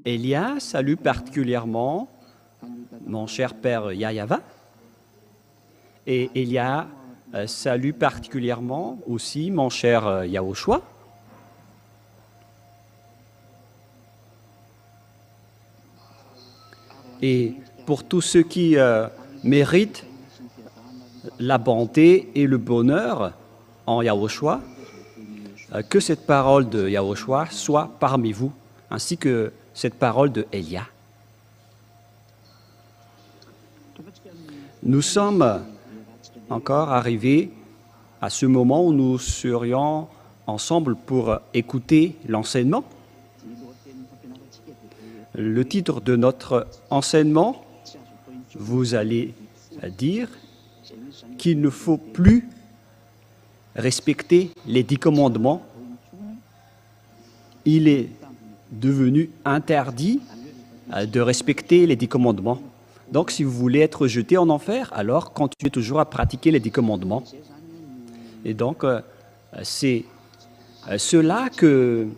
Elia salue particulièrement mon cher père Yayava. Et Elia salue particulièrement aussi mon cher Yahushua. Et pour tous ceux qui méritent la bonté et le bonheur en Yahushua, que cette parole de Yahushua soit parmi vous, ainsi que cette parole de Elia. Nous sommes encore arrivés à ce moment où nous serions ensemble pour écouter l'enseignement. Le titre de notre enseignement, vous allez dire qu'il ne faut plus respecter les 10 commandements. Il est devenu interdit de respecter les 10 commandements. Donc, si vous voulez être jeté en enfer, alors continuez toujours à pratiquer les 10 commandements. Et donc, c'est là que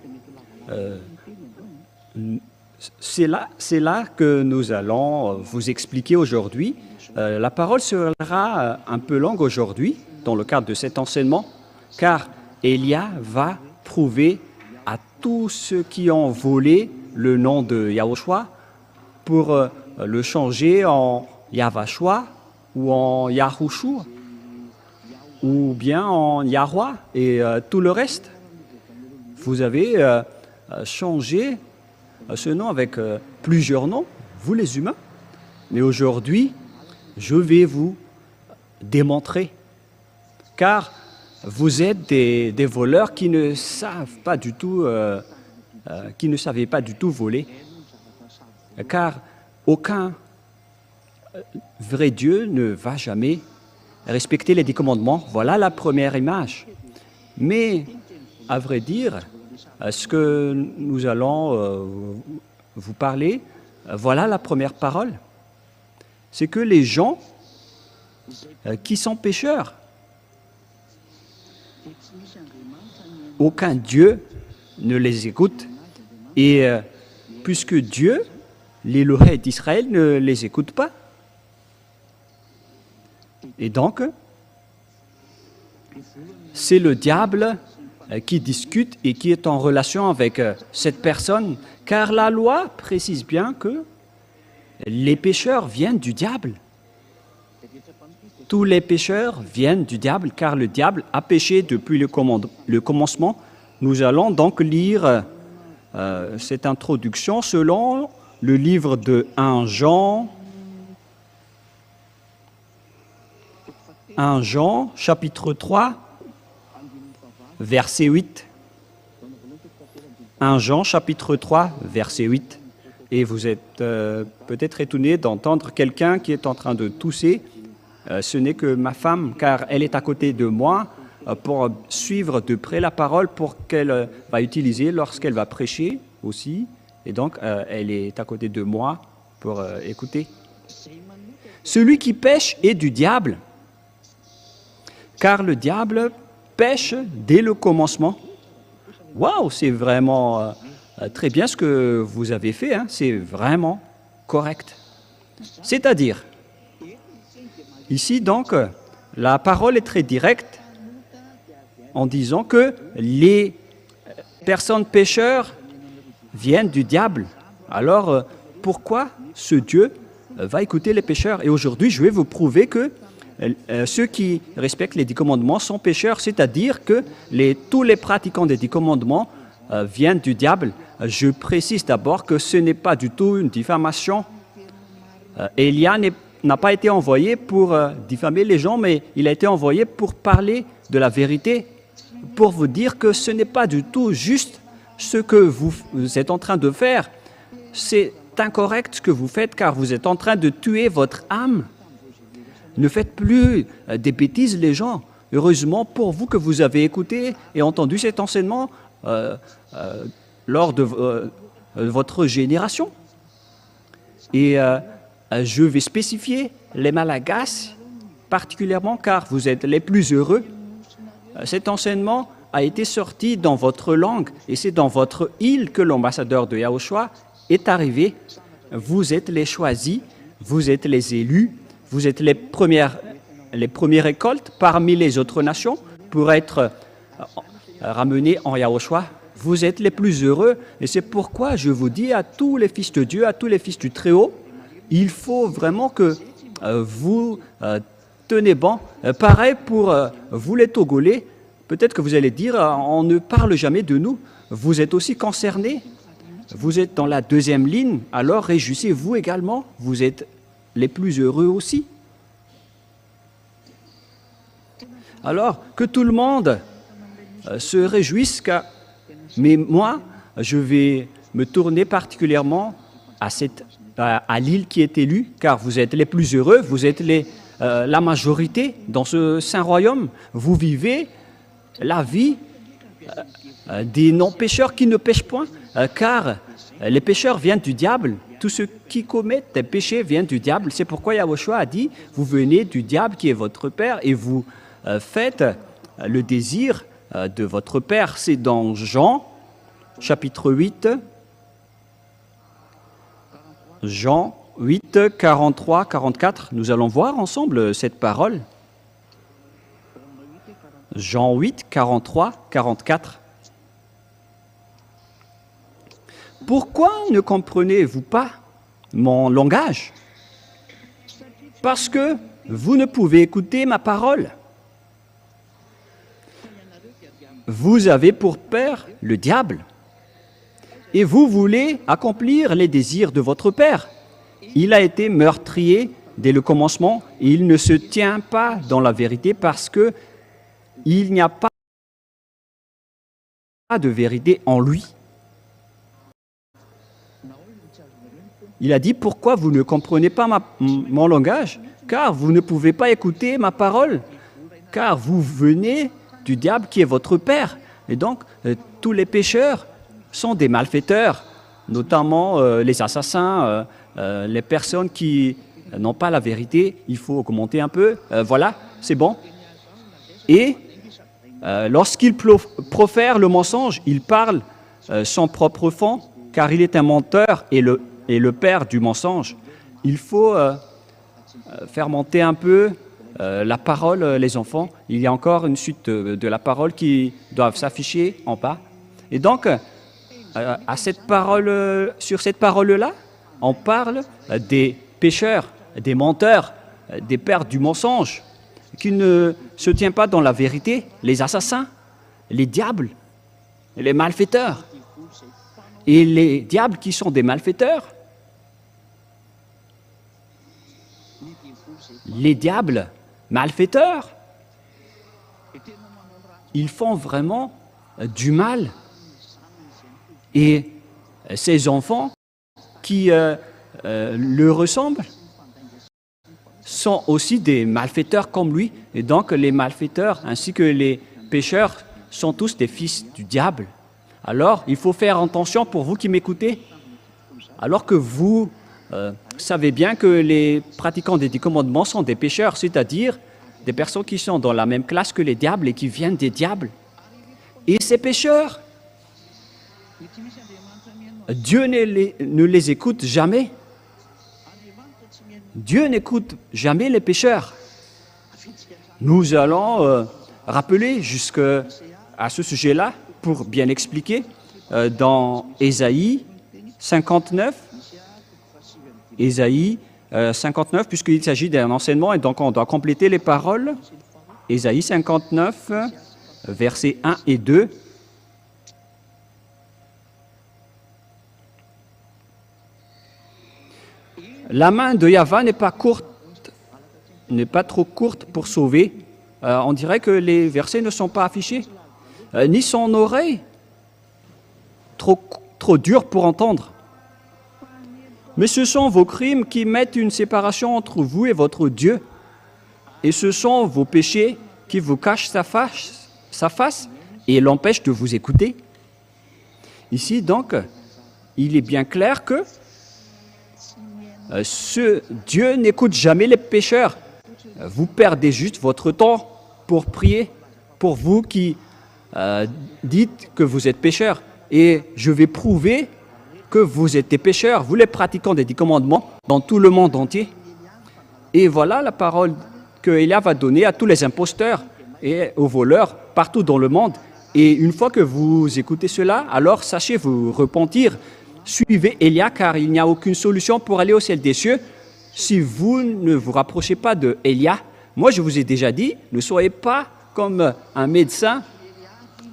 nous allons vous expliquer aujourd'hui. La parole sera un peu longue aujourd'hui, dans le cadre de cet enseignement, car Elia va prouver à tous ceux qui ont volé le nom de Yahushua pour le changer en Yahvashua ou en Yahushua ou bien en Yahwa et tout le reste. Vous avez changé ce nom avec plusieurs noms, vous les humains. Mais aujourd'hui, je vais vous démontrer, car vous êtes des voleurs qui ne savent pas du tout, qui ne savaient pas du tout voler, car aucun vrai Dieu ne va jamais respecter les 10 commandements. Voilà la première image. Mais, à vrai dire, ce que nous allons vous parler, voilà la première parole. C'est que les gens qui sont pécheurs, aucun Dieu ne les écoute. Et puisque Dieu, l'Élohim d'Israël, ne les écoute pas. Et donc, c'est le diable qui discute et qui est en relation avec cette personne, car la loi précise bien que les pécheurs viennent du diable. Tous les pécheurs viennent du diable, car le diable a péché depuis le commencement. Nous allons donc lire cette introduction selon le livre de 1 Jean, chapitre 3, verset 8. 1 Jean, chapitre 3, verset 8. Et vous êtes peut-être étonné d'entendre quelqu'un qui est en train de tousser. Ce n'est que ma femme, car elle est à côté de moi pour suivre de près la parole pour qu'elle va utiliser lorsqu'elle va prêcher aussi. Et donc, elle est à côté de moi pour écouter. Celui qui pêche est du diable, car le diable pêche dès le commencement. Waouh, c'est vraiment très bien ce que vous avez fait, hein? C'est vraiment correct. C'est-à-dire, ici donc, la parole est très directe en disant que les personnes pécheurs viennent du diable. Alors, pourquoi ce Dieu va écouter les pécheurs? Et aujourd'hui, je vais vous prouver que ceux qui respectent les 10 commandements sont pécheurs, c'est-à-dire que tous les pratiquants des 10 commandements viennent du diable. Je précise d'abord que ce n'est pas du tout une diffamation. Elia n'a pas été envoyé pour diffamer les gens, mais il a été envoyé pour parler de la vérité, pour vous dire que ce n'est pas du tout juste ce que vous êtes en train de faire. C'est incorrect ce que vous faites, car vous êtes en train de tuer votre âme. Ne faites plus des bêtises, les gens. Heureusement pour vous que vous avez écouté et entendu cet enseignement lors de votre génération. Et je vais spécifier les Malagasy particulièrement, car vous êtes les plus heureux. Cet enseignement a été sorti dans votre langue, et c'est dans votre île que l'ambassadeur de Yahushua est arrivé. Vous êtes les choisis, vous êtes les élus, vous êtes les premières récoltes parmi les autres nations pour être ramenés en Yahushua. Vous êtes les plus heureux et c'est pourquoi je vous dis à tous les fils de Dieu, à tous les fils du Très-Haut, il faut vraiment que vous tenez bon. Pareil pour vous les Togolais, peut-être que vous allez dire, on ne parle jamais de nous. Vous êtes aussi concernés, vous êtes dans la deuxième ligne, alors réjouissez-vous également, vous êtes les plus heureux aussi. Alors, que tout le monde se réjouisse, mais moi, je vais me tourner particulièrement à l'île qui est élue, car vous êtes les plus heureux, vous êtes la majorité dans ce saint royaume, vous vivez la vie des non-pécheurs qui ne pêchent point, car les pécheurs viennent du diable, tous ceux qui commettent des péchés viennent du diable. C'est pourquoi Yahushua a dit, vous venez du diable qui est votre père et vous faites le désir de votre père. C'est dans Jean, chapitre 8, Jean 8, 43, 44. Nous allons voir ensemble cette parole. Jean 8, 43, 44. Pourquoi ne comprenez-vous pas mon langage? Parce que vous ne pouvez écouter ma parole. Vous avez pour père le diable, et vous voulez accomplir les désirs de votre père. Il a été meurtrier dès le commencement, et il ne se tient pas dans la vérité parce que il n'y a pas de vérité en lui. Il a dit, pourquoi vous ne comprenez pas mon langage? Car vous ne pouvez pas écouter ma parole, car vous venez du diable qui est votre père. Et donc, tous les pécheurs sont des malfaiteurs, notamment les assassins, les personnes qui n'ont pas la vérité. Il faut augmenter un peu. Voilà, c'est bon. Et lorsqu'il profère le mensonge, il parle son propre fond, car il est un menteur et le père du mensonge. Il faut faire monter un peu la parole, les enfants. Il y a encore une suite de la parole qui doivent s'afficher en bas. Et donc, sur cette parole-là, on parle des pécheurs, des menteurs, des pères du mensonge, qui ne se tiennent pas dans la vérité, les assassins, les diables, les malfaiteurs. Et les diables qui sont des malfaiteurs, les diables malfaiteurs, ils font vraiment du mal. Et ces enfants qui le ressemblent sont aussi des malfaiteurs comme lui. Et donc les malfaiteurs ainsi que les pécheurs sont tous des fils du diable. Alors il faut faire attention pour vous qui m'écoutez. Alors que vous savez bien que les pratiquants des 10 commandements sont des pécheurs, c'est-à-dire des personnes qui sont dans la même classe que les diables et qui viennent des diables. Et ces pécheurs, Dieu ne les écoute jamais. Dieu n'écoute jamais les pécheurs. Nous allons rappeler jusqu'à ce sujet-là pour bien expliquer dans Ésaïe 59. Ésaïe 59, puisqu'il s'agit d'un enseignement, et donc on doit compléter les paroles. Ésaïe 59, versets 1 et 2. La main de Yahva n'est pas trop courte pour sauver. On dirait que les versets ne sont pas affichés. Ni son oreille trop dure pour entendre. Mais ce sont vos crimes qui mettent une séparation entre vous et votre Dieu. Et ce sont vos péchés qui vous cachent sa face et l'empêchent de vous écouter. Ici, donc, il est bien clair que ce Dieu n'écoute jamais les pécheurs. Vous perdez juste votre temps pour prier, pour vous qui dites que vous êtes pécheurs. Et je vais prouver que vous êtes des pécheurs, vous les pratiquants des 10 commandements dans tout le monde entier. Et voilà la parole que Élia va donner à tous les imposteurs et aux voleurs partout dans le monde. Et une fois que vous écoutez cela, alors sachez vous repentir. Suivez Élia, car il n'y a aucune solution pour aller au ciel des cieux si vous ne vous rapprochez pas de Élia. Moi, je vous ai déjà dit, ne soyez pas comme un médecin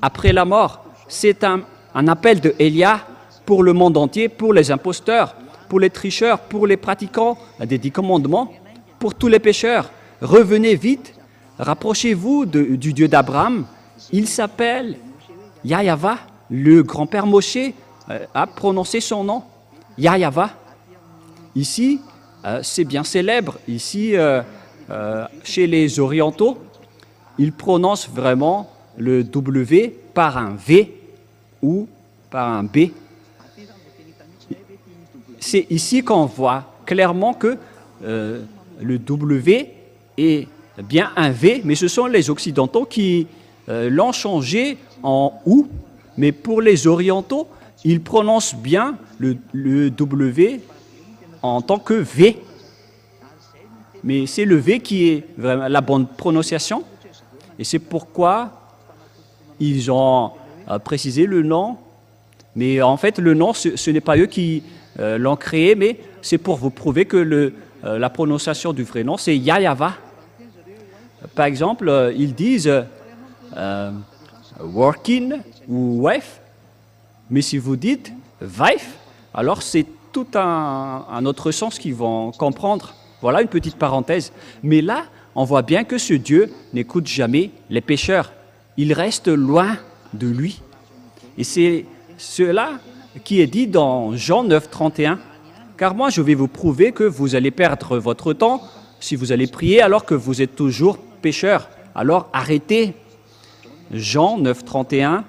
après la mort. C'est un appel de Élia pour le monde entier, pour les imposteurs, pour les tricheurs, pour les pratiquants des 10 commandements, pour tous les pécheurs. Revenez vite, rapprochez-vous du Dieu d'Abraham. Il s'appelle Yahva, le grand-père Moshe a prononcé son nom, Yahva. Ici, c'est bien célèbre. Ici, chez les orientaux, ils prononcent vraiment le W par un V ou par un B. C'est ici qu'on voit clairement que le W est bien un V, mais ce sont les occidentaux qui l'ont changé en OU. Mais pour les orientaux, ils prononcent bien le W en tant que V. Mais c'est le V qui est vraiment la bonne prononciation. Et c'est pourquoi ils ont précisé le nom. Mais en fait, le nom, ce n'est pas eux qui l'ont créé, mais c'est pour vous prouver que la prononciation du vrai nom, c'est Yahva. Par exemple, ils disent working ou wife, mais si vous dites wife, alors c'est tout un autre sens qu'ils vont comprendre. Voilà une petite parenthèse. Mais là, on voit bien que ce Dieu n'écoute jamais les pécheurs. Il reste loin de lui. Et c'est cela qui est dit dans Jean 9, 31. Car moi, je vais vous prouver que vous allez perdre votre temps si vous allez prier alors que vous êtes toujours pécheurs. Alors arrêtez. Jean 9, 31.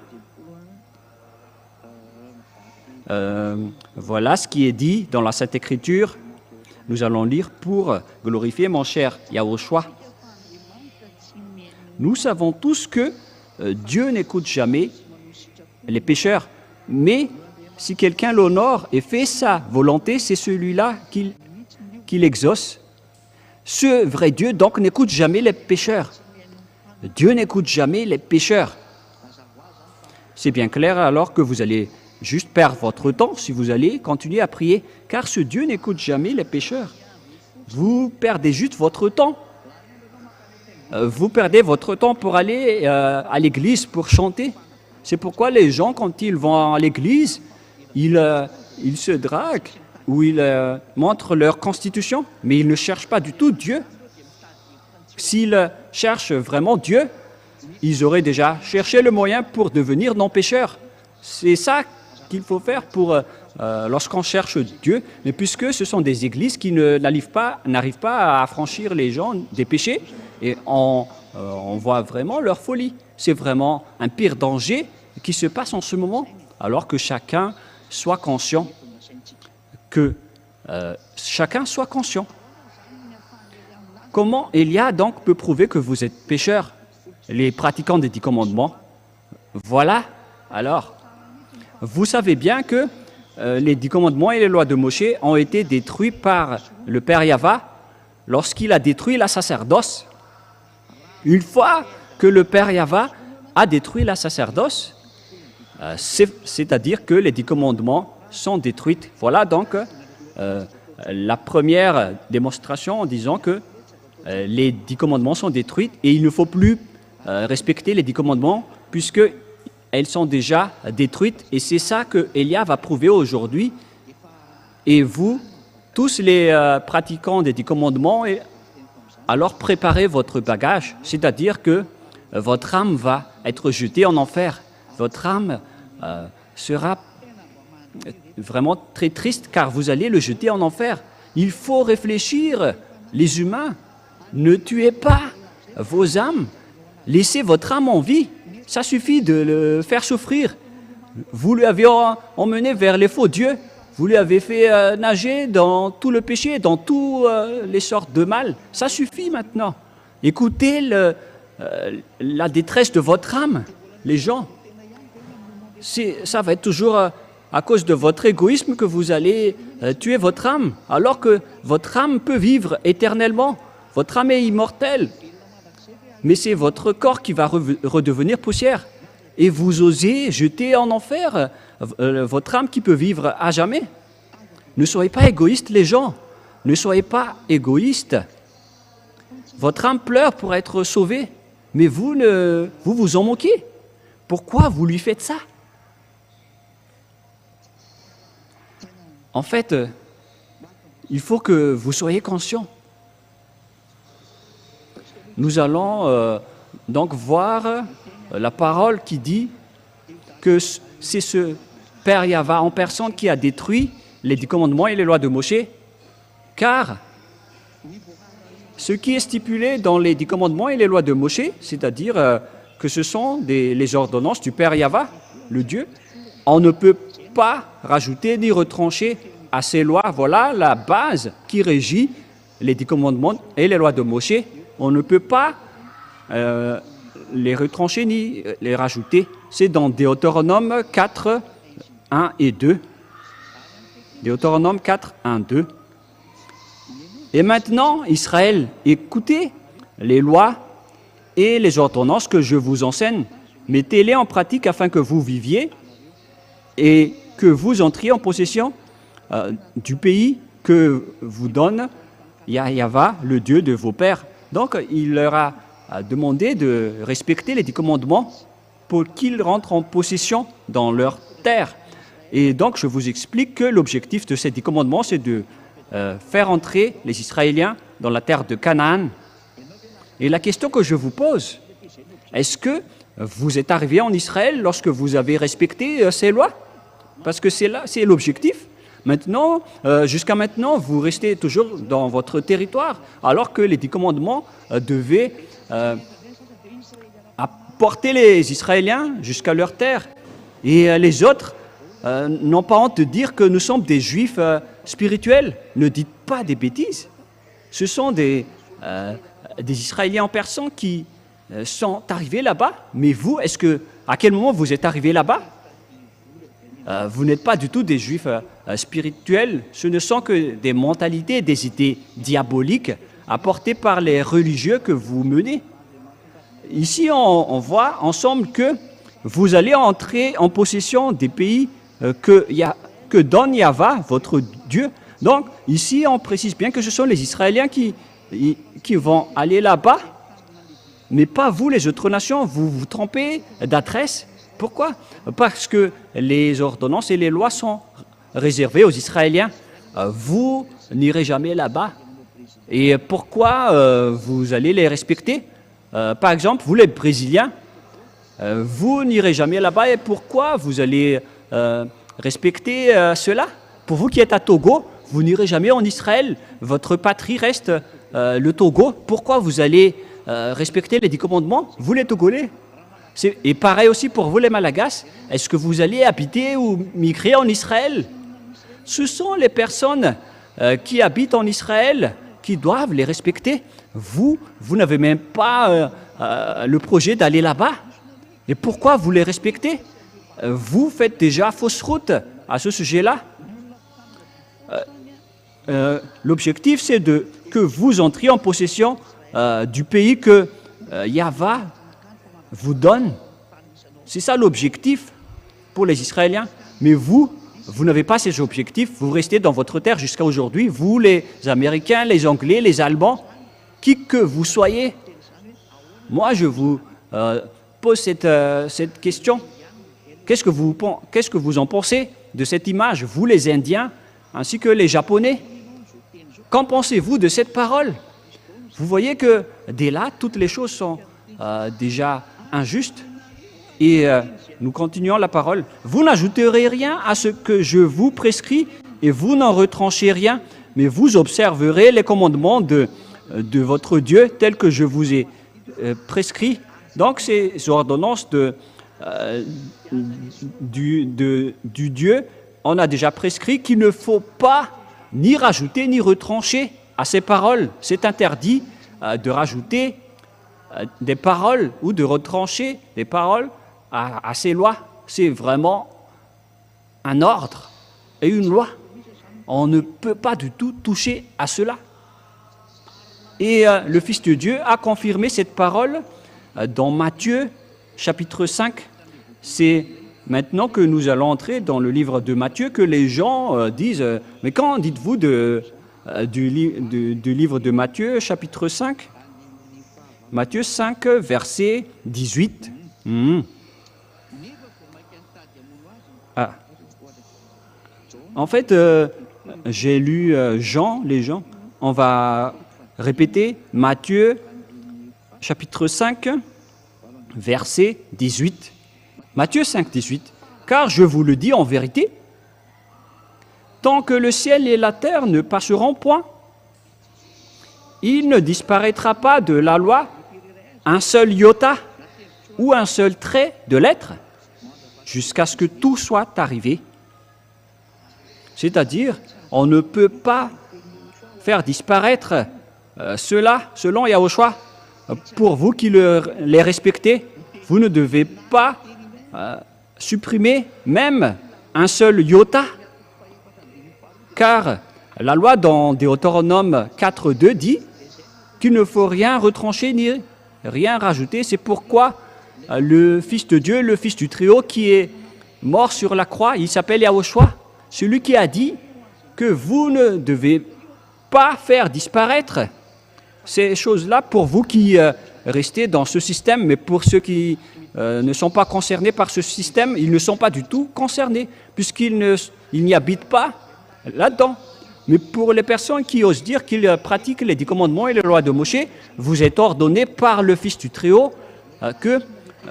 Voilà ce qui est dit dans la Sainte Écriture. Nous allons lire pour glorifier mon cher Yahushua. Nous savons tous que Dieu n'écoute jamais les pécheurs, mais si quelqu'un l'honore et fait sa volonté, c'est celui-là qu'il exauce. Ce vrai Dieu, donc, n'écoute jamais les pécheurs. Dieu n'écoute jamais les pécheurs. C'est bien clair alors que vous allez juste perdre votre temps si vous allez continuer à prier, car ce Dieu n'écoute jamais les pécheurs. Vous perdez juste votre temps. Vous perdez votre temps pour aller à l'église, pour chanter. C'est pourquoi les gens, quand ils vont à l'église, ils se draguent ou ils montrent leur constitution, mais ils ne cherchent pas du tout Dieu. S'ils cherchent vraiment Dieu, ils auraient déjà cherché le moyen pour devenir non-pécheurs. C'est ça qu'il faut faire pour lorsqu'on cherche Dieu, mais puisque ce sont des églises qui n'arrivent pas à affranchir les gens des péchés, et on voit vraiment leur folie. C'est vraiment un pire danger qui se passe en ce moment, alors que chacun soit conscient. Comment Élia donc peut prouver que vous êtes pécheurs, les pratiquants des 10 commandements? Voilà, alors, vous savez bien que les 10 commandements et les lois de Moshe ont été détruits par le Père Yahva lorsqu'il a détruit la sacerdoce. Une fois que le Père Yahva a détruit la sacerdoce, c'est-à-dire que les 10 commandements sont détruits. Voilà donc la première démonstration en disant que les 10 commandements sont détruits et il ne faut plus respecter les 10 commandements puisqu'elles sont déjà détruites. Et c'est ça que Élia va prouver aujourd'hui. Et vous, tous les pratiquants des 10 commandements, alors préparez votre bagage, c'est-à-dire que votre âme va être jetée en enfer. Votre âme sera vraiment très triste car vous allez le jeter en enfer. Il faut réfléchir, les humains. Ne tuez pas vos âmes. Laissez votre âme en vie. Ça suffit de le faire souffrir. Vous l'avez emmené vers les faux dieux. Vous lui avez fait nager dans tout le péché, dans toutes les sortes de mal. Ça suffit maintenant. Écoutez la détresse de votre âme, les gens. Ça va être toujours à cause de votre égoïsme que vous allez tuer votre âme, alors que votre âme peut vivre éternellement. Votre âme est immortelle. Mais c'est votre corps qui va redevenir poussière. Et vous osez jeter en enfer votre âme qui peut vivre à jamais. Ne soyez pas égoïstes, les gens. Ne soyez pas égoïstes. Votre âme pleure pour être sauvée, mais vous vous en moquez. Pourquoi vous lui faites ça? En fait, il faut que vous soyez conscients. Nous allons donc voir la parole qui dit que c'est ce Père Yahva en personne qui a détruit les 10 commandements et les lois de Moshe, car ce qui est stipulé dans les 10 commandements et les lois de Moshe, c'est-à-dire que ce sont les ordonnances du Père Yahva, le Dieu, on ne peut pas rajouter ni retrancher à ces lois. Voilà la base qui régit les 10 commandements et les lois de Moshe. On ne peut pas les retrancher ni les rajouter. C'est dans Deutéronome 4, 1 et 2. Deutéronome 4, 1, 2. Et maintenant, Israël, écoutez les lois et les ordonnances que je vous enseigne. Mettez-les en pratique afin que vous viviez et que vous entriez en possession du pays que vous donne Yahva, le Dieu de vos pères. Donc, il leur a demandé de respecter les 10 commandements pour qu'ils rentrent en possession dans leur terre. Et donc, je vous explique que l'objectif de ces 10 commandements, c'est de faire entrer les Israéliens dans la terre de Canaan. Et la question que je vous pose, est-ce que vous êtes arrivé en Israël lorsque vous avez respecté ces lois? Parce que c'est l'objectif. Maintenant, jusqu'à maintenant, vous restez toujours dans votre territoire, alors que les 10 commandements devaient apporter les Israéliens jusqu'à leur terre. Et les autres n'ont pas honte de dire que nous sommes des Juifs spirituels. Ne dites pas des bêtises. Ce sont des Israéliens en personne qui sont arrivés là-bas. Mais vous, à quel moment vous êtes arrivés là-bas? Vous n'êtes pas du tout des Juifs spirituels. Ce ne sont que des mentalités, des idées diaboliques apportées par les religieux que vous menez. Ici, on voit ensemble que vous allez entrer en possession des pays que donne Yahva, votre Dieu. Donc, ici, on précise bien que ce sont les Israéliens qui vont aller là-bas, mais pas vous, les autres nations. Vous vous trompez d'adresse. Pourquoi? Parce que les ordonnances et les lois sont réservées aux Israéliens. Vous n'irez jamais là-bas. Et pourquoi vous allez les respecter? Par exemple, vous les Brésiliens, vous n'irez jamais là-bas. Et pourquoi vous allez respecter cela? Pour vous qui êtes à Togo, vous n'irez jamais en Israël. Votre patrie reste le Togo. Pourquoi vous allez respecter les 10 commandements? Vous les Togolais. Et pareil aussi pour vous les Malagasy. Est-ce que vous allez habiter ou migrer en Israël? Ce sont les personnes qui habitent en Israël qui doivent les respecter. Vous n'avez même pas le projet d'aller là-bas. Et pourquoi vous les respectez? Vous faites déjà fausse route à ce sujet-là. L'objectif, c'est que vous entriez en possession du pays que Yahva vous donne. C'est ça l'objectif pour les Israéliens. Mais vous n'avez pas ces objectifs. Vous restez dans votre terre jusqu'à aujourd'hui. Vous, les Américains, les Anglais, les Allemands, qui que vous soyez. Moi, je vous pose cette question. Qu'est-ce que vous en pensez de cette image, vous les Indiens, ainsi que les Japonais? Qu'en pensez-vous de cette parole? Vous voyez que dès là, toutes les choses sont déjà injustes. Et nous continuons la parole. Vous n'ajouterez rien à ce que je vous prescris et vous n'en retranchez rien, mais vous observerez les commandements de votre Dieu tels que je vous ai prescrits. Donc, ces ordonnances du Dieu, on a déjà prescrit qu'il ne faut pas ni rajouter ni retrancher à ces paroles. C'est interdit de rajouter des paroles ou de retrancher des paroles à ces lois. C'est vraiment un ordre et une loi. On ne peut pas du tout toucher à cela. Et le Fils de Dieu a confirmé cette parole dans Matthieu, chapitre 5. C'est maintenant que nous allons entrer dans le livre de Matthieu que les gens disent « Mais quand dites-vous du livre de Matthieu, chapitre 5 ?» Matthieu 5, verset 18. Ah. En fait, j'ai lu Jean, les gens. On va répéter Matthieu, chapitre 5, verset 18. Matthieu 5, 18. Car je vous le dis en vérité, tant que le ciel et la terre ne passeront point, il ne disparaîtra pas de la loi un seul iota ou un seul trait de lettre jusqu'à ce que tout soit arrivé. C'est-à-dire, on ne peut pas faire disparaître cela selon Yahushua. Pour vous qui les respectez, vous ne devez pas supprimer même un seul iota. Car la loi dans Deutéronome 4.2 dit qu'il ne faut rien retrancher ni rien rajouter. C'est pourquoi le Fils de Dieu, le Fils du Très-Haut qui est mort sur la croix, il s'appelle Yahushua, celui qui a dit que vous ne devez pas faire disparaître ces choses-là pour vous qui restez dans ce système, mais pour ceux qui ne sont pas concernés par ce système, ils ne sont pas du tout concernés, puisqu'ils n'y habitent pas là-dedans. Mais pour les personnes qui osent dire qu'ils pratiquent les 10 commandements et les lois de Moshe, vous êtes ordonné par le Fils du Très-Haut que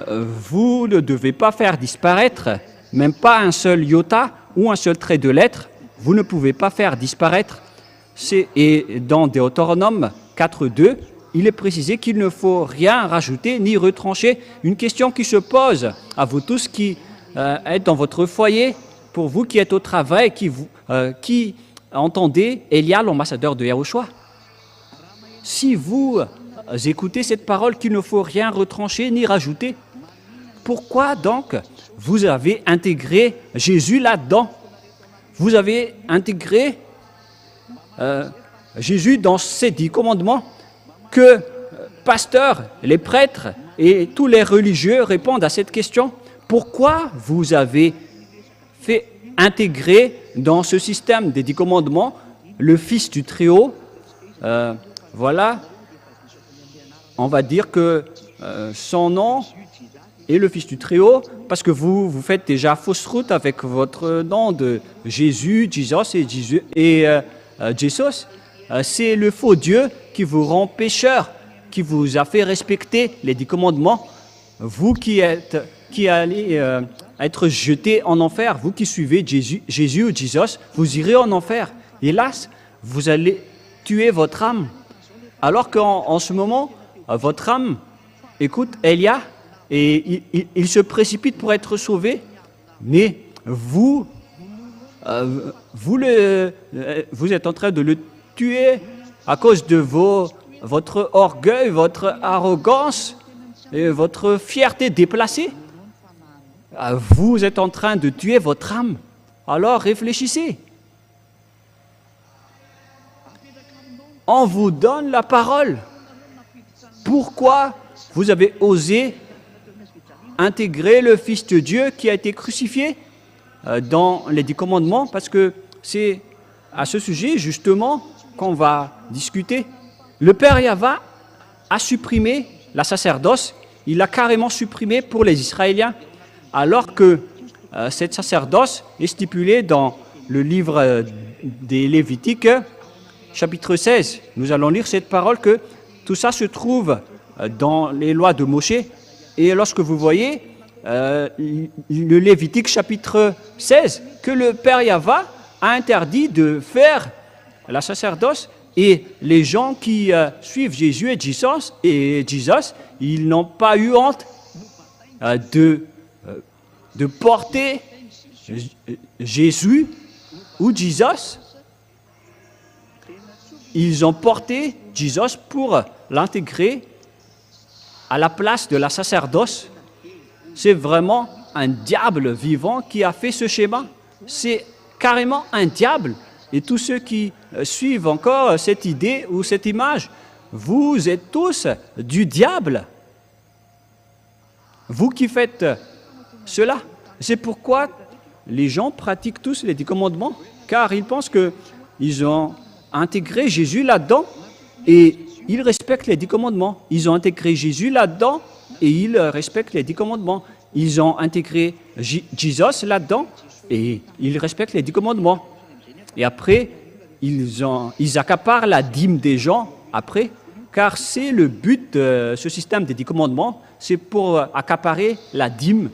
vous ne devez pas faire disparaître, même pas un seul iota ou un seul trait de lettre, vous ne pouvez pas faire disparaître. Et dans Deutéronome 4.2, il est précisé qu'il ne faut rien rajouter ni retrancher. Une question qui se pose à vous tous qui êtes dans votre foyer, pour vous qui êtes au travail, qui entendez Elia, l'ambassadeur de Yahushua. Si vous écoutez cette parole qu'il ne faut rien retrancher ni rajouter, pourquoi donc vous avez intégré Jésus là-dedans? Vous avez intégré Jésus dans ces 10 commandements que pasteurs, les prêtres et tous les religieux répondent à cette question. Pourquoi vous avez fait intégrer dans ce système des 10 commandements le Fils du Très-Haut? Voilà, on va dire que son nom est le Fils du Très-Haut, parce que vous faites déjà fausse route avec votre nom de Jésus, Jesus et Jesus. C'est le faux Dieu qui vous rend pécheur, qui vous a fait respecter les 10 commandements. Vous qui allez être jeté en enfer, vous qui suivez Jésus ou Jesus, vous irez en enfer. Hélas, vous allez tuer votre âme. Alors qu'en ce moment, votre âme écoute Elia et il se précipite pour être sauvé, mais vous êtes en train de le tuer à cause de votre orgueil, votre arrogance et votre fierté déplacée. Vous êtes en train de tuer votre âme. Alors réfléchissez. On vous donne la parole. Pourquoi vous avez osé intégrer le Fils de Dieu qui a été crucifié dans les 10 commandements? Parce que c'est à ce sujet, justement, qu'on va discuter. Le Père Yahva a supprimé la sacerdoce. Il l'a carrément supprimé pour les Israéliens, alors que cette sacerdoce est stipulée dans le livre des Lévitiques, chapitre 16. Nous allons lire cette parole que tout ça se trouve dans les lois de Moshe. Et lorsque vous voyez le Lévitique chapitre 16, que le Père Yahva a interdit de faire la sacerdoce, et les gens qui suivent Jésus et Jesus, ils n'ont pas eu honte de porter Jésus ou Jesus. Ils ont porté Jesus pour l'intégrer à la place de la sacerdoce. C'est vraiment un diable vivant qui a fait ce schéma. c'est carrément un diable. Et tous ceux qui suivent encore cette idée ou cette image, vous êtes tous du diable. Vous qui faites cela. C'est pourquoi les gens pratiquent tous les 10 commandements, car ils pensent qu'ils ont intégré Jésus là-dedans et ils respectent les 10 commandements. Ils ont intégré Jésus là-dedans et ils respectent les 10 commandements. Ils ont intégré Jésus là-dedans et ils respectent les 10 commandements. Et après, ils accaparent la dîme des gens après, car c'est le but de ce système des 10 commandements, c'est pour accaparer la dîme.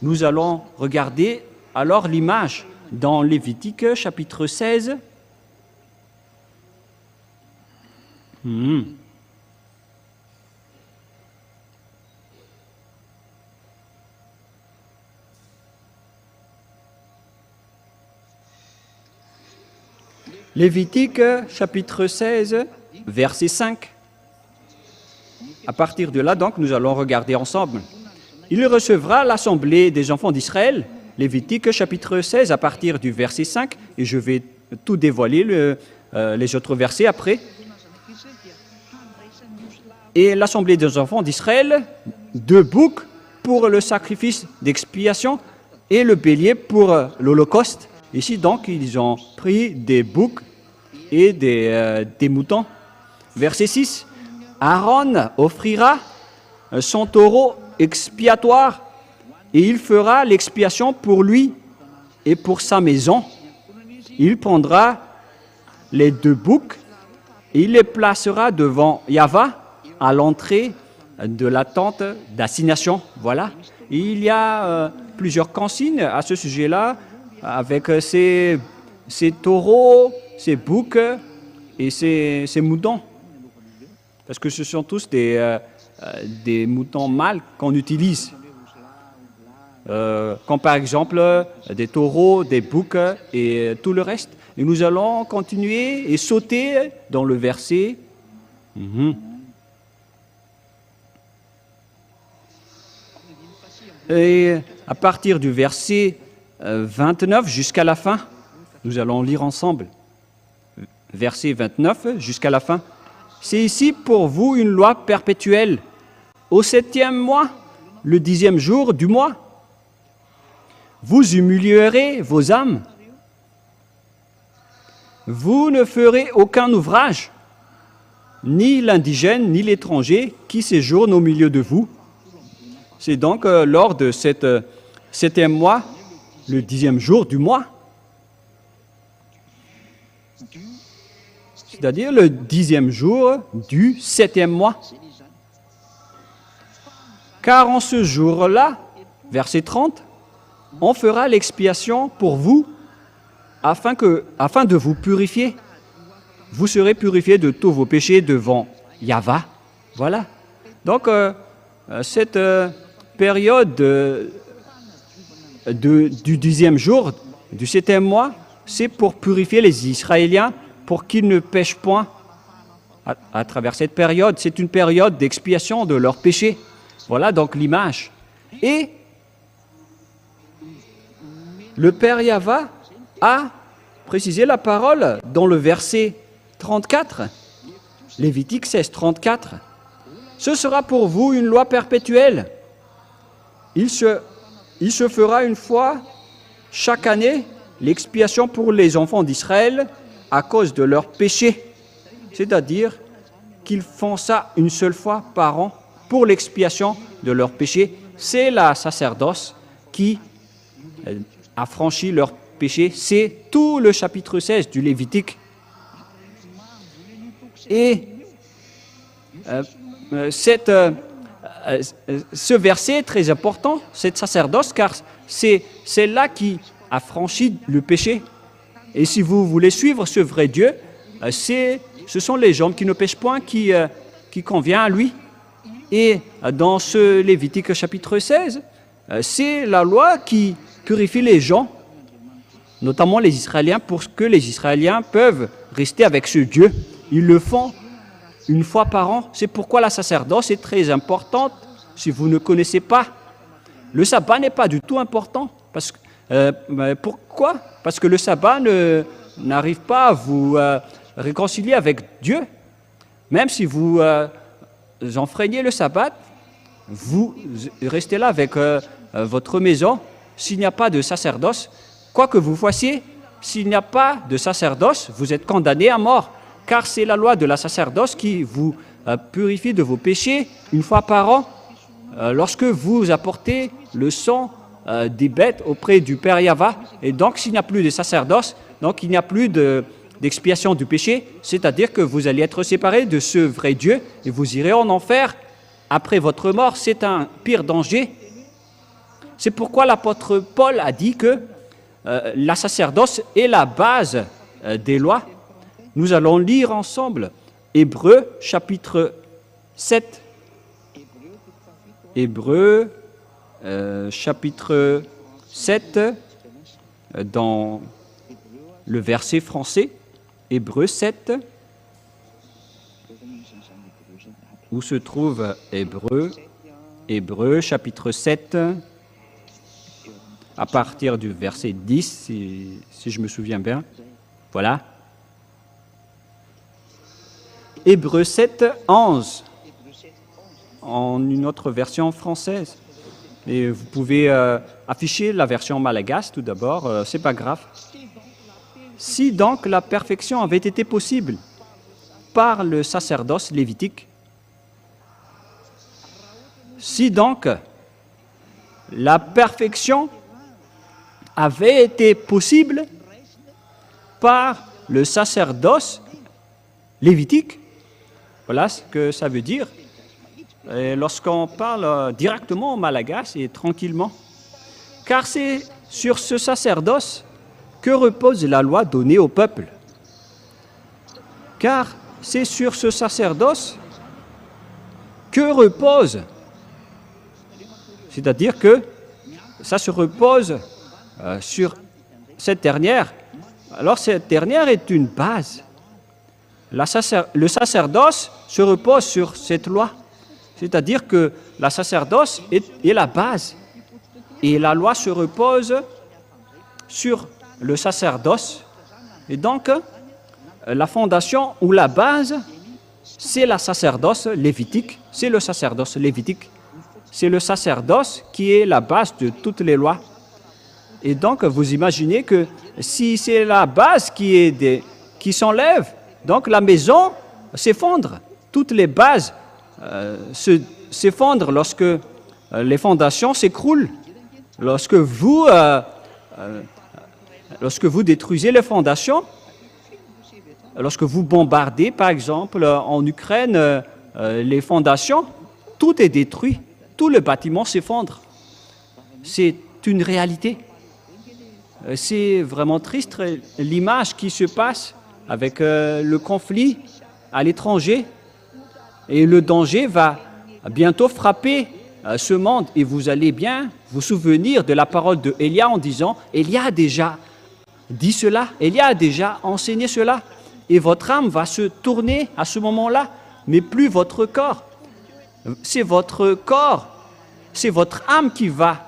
Nous allons regarder alors l'image dans Lévitique chapitre 16. Lévitique chapitre 16, verset 5. À partir de là, donc, nous allons regarder ensemble. Il recevra l'assemblée des enfants d'Israël, Lévitique chapitre 16, à partir du verset 5, et je vais tout dévoiler, les autres versets après. Et l'assemblée des enfants d'Israël, 2 boucs pour le sacrifice d'expiation et le bélier pour l'holocauste. Ici, donc, ils ont pris des boucs et des moutons. Verset 6. Aaron offrira son taureau expiatoire et il fera l'expiation pour lui et pour sa maison. Il prendra les 2 boucs et il les placera devant Yahva à l'entrée de la tente d'assignation. Voilà. Et il y a plusieurs consignes à ce sujet-là avec ces taureaux, ces boucs et ces moutons. Parce que ce sont tous des moutons mâles qu'on utilise. Comme par exemple des taureaux, des boucs et tout le reste. Et nous allons continuer et sauter dans le verset. Et à partir du verset 29 jusqu'à la fin, nous allons lire ensemble. Verset 29 jusqu'à la fin. C'est ici pour vous une loi perpétuelle. Au 7e mois, le 10e jour du mois, vous humilierez vos âmes. Vous ne ferez aucun ouvrage, ni l'indigène, ni l'étranger qui séjourne au milieu de vous. C'est donc lors de cet 7e mois, le 10e jour du mois, c'est-à-dire le 10e jour du 7e mois. Car en ce jour-là, verset 30, on fera l'expiation pour vous afin de vous purifier. Vous serez purifiés de tous vos péchés devant Yahva. Voilà. Donc, cette période du 10e jour, du 7e mois, c'est pour purifier les Israéliens, pour qu'ils ne pêchent point à travers cette période. C'est une période d'expiation de leurs péchés. Voilà donc l'image. Et le Père Yahva a précisé la parole dans le verset 34, Lévitique 16, 34. Ce sera pour vous une loi perpétuelle. Il se fera une fois chaque année l'expiation pour les enfants d'Israël à cause de leurs péchés. C'est-à-dire qu'ils font ça une seule fois par an pour l'expiation de leurs péchés. C'est la sacerdoce qui a franchi leurs péchés. C'est tout le chapitre 16 du Lévitique. Et ce verset est très important, cette sacerdoce, car c'est là qui a franchi le péché. Et si vous voulez suivre ce vrai Dieu, ce sont les gens qui ne péchent point qui convient à lui. Et dans ce Lévitique chapitre 16, c'est la loi qui purifie les gens, notamment les Israéliens, pour que les Israéliens peuvent rester avec ce Dieu. Ils le font une fois par an. C'est pourquoi la sacerdoce est très importante. Si vous ne connaissez pas, le sabbat n'est pas du tout important, parce que Mais pourquoi? Parce que le sabbat n'arrive pas à vous réconcilier avec Dieu. Même si vous enfreignez le sabbat, vous restez là avec votre maison. S'il n'y a pas de sacerdoce, quoi que vous fassiez, s'il n'y a pas de sacerdoce, vous êtes condamné à mort. Car c'est la loi de la sacerdoce qui vous purifie de vos péchés une fois par an. Lorsque vous apportez le sang des bêtes auprès du Père Yahva, et donc s'il n'y a plus de sacerdoce, donc il n'y a plus d'expiation du péché, c'est-à-dire que vous allez être séparés de ce vrai Dieu et vous irez en enfer après votre mort. C'est un pire danger. C'est pourquoi l'apôtre Paul a dit que la sacerdoce est la base des lois. Nous allons lire ensemble Hébreux chapitre 7. Hébreux chapitre 7 dans le verset français. Hébreux 7. Où se trouve Hébreux? Hébreux chapitre 7 à partir du verset 10, si je me souviens bien. Voilà. Hébreux 7, 11, en une autre version française. Et vous pouvez afficher la version malgache tout d'abord, c'est pas grave. Si donc la perfection avait été possible par le sacerdoce lévitique, si donc la perfection avait été possible par le sacerdoce lévitique, voilà ce que ça veut dire. Lorsqu'on parle directement au malgache et tranquillement, car c'est sur ce sacerdoce que repose la loi donnée au peuple. Car c'est sur ce sacerdoce que repose, c'est-à-dire que ça se repose sur cette dernière. Alors cette dernière est une base. Le sacerdoce se repose sur cette loi. C'est-à-dire que la sacerdoce est la base. Et la loi se repose sur le sacerdoce. Et donc, la fondation ou la base, c'est la sacerdoce lévitique. C'est le sacerdoce lévitique. C'est le sacerdoce qui est la base de toutes les lois. Et donc, vous imaginez que si c'est la base qui s'enlève, donc la maison s'effondre. Toutes les bases s'effondrent lorsque les fondations s'écroulent. Lorsque vous détruisez les fondations, lorsque vous bombardez, par exemple, en Ukraine, les fondations, tout est détruit. Tout le bâtiment s'effondre. C'est une réalité. C'est vraiment triste l'image qui se passe avec le conflit à l'étranger. Et le danger va bientôt frapper ce monde. Et vous allez bien vous souvenir de la parole de Élia en disant « Élia a déjà dit cela, Élia a déjà enseigné cela. » Et votre âme va se tourner à ce moment-là, mais plus votre corps. C'est votre corps, c'est votre âme qui va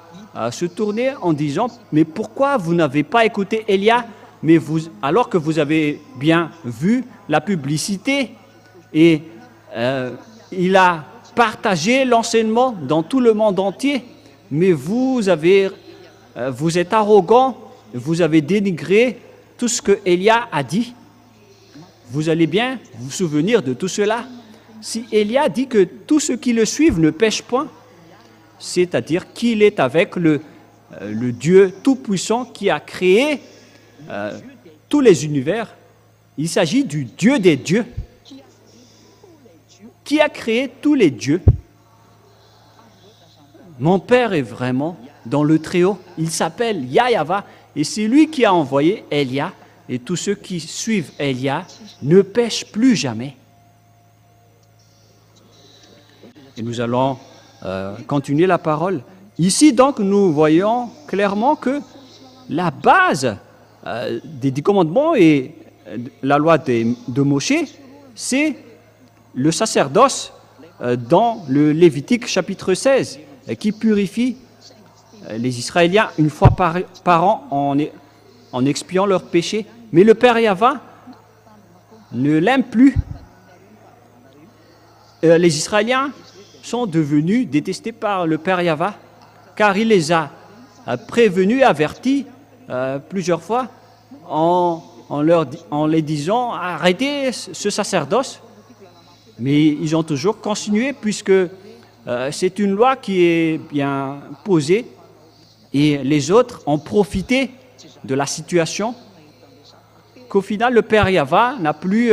se tourner en disant « Mais pourquoi vous n'avez pas écouté Élia ?» Mais alors que vous avez bien vu la publicité et il a partagé l'enseignement dans tout le monde entier, mais vous êtes arrogant, vous avez dénigré tout ce que Élia a dit. Vous allez bien vous souvenir de tout cela. Si Élia dit que tous ceux qui le suivent ne pêchent point, c'est-à-dire qu'il est avec le Dieu Tout-Puissant qui a créé tous les univers. Il s'agit du Dieu des dieux, qui a créé tous les dieux. Mon Père est vraiment dans le Très-Haut. Il s'appelle Yahva et c'est lui qui a envoyé Élia. Et tous ceux qui suivent Élia ne pêchent plus jamais. Et nous allons continuer la parole. Ici, donc, nous voyons clairement que la base des 10 commandements et la loi de Moshe, c'est le sacerdoce dans le Lévitique chapitre 16, qui purifie les Israéliens une fois par an en expiant leurs péchés. Mais le Père Yahva ne l'aime plus. Les Israéliens sont devenus détestés par le Père Yahva, car il les a prévenus, avertis plusieurs fois en les disant arrêtez ce sacerdoce. Mais ils ont toujours continué puisque c'est une loi qui est bien posée et les autres ont profité de la situation qu'au final le Père Yahva n'a plus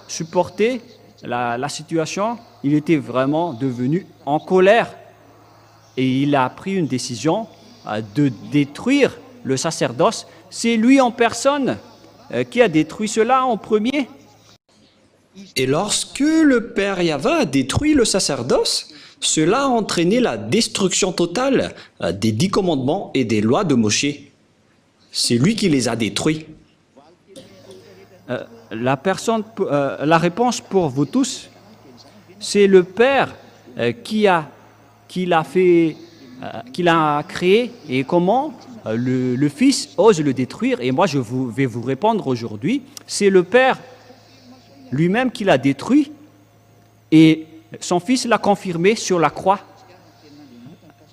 supporté la situation. Il était vraiment devenu en colère et il a pris une décision de détruire le sacerdoce. C'est lui en personne qui a détruit cela en premier. Et lorsque le Père Yahva a détruit le sacerdoce, cela a entraîné la destruction totale des 10 commandements et des lois de Moshe. C'est lui qui les a détruits. La réponse pour vous tous, c'est le Père qui l'a créé et comment le Fils ose le détruire. Et moi, vais vous répondre aujourd'hui, c'est le Père lui-même qui l'a détruit et son Fils l'a confirmé sur la croix.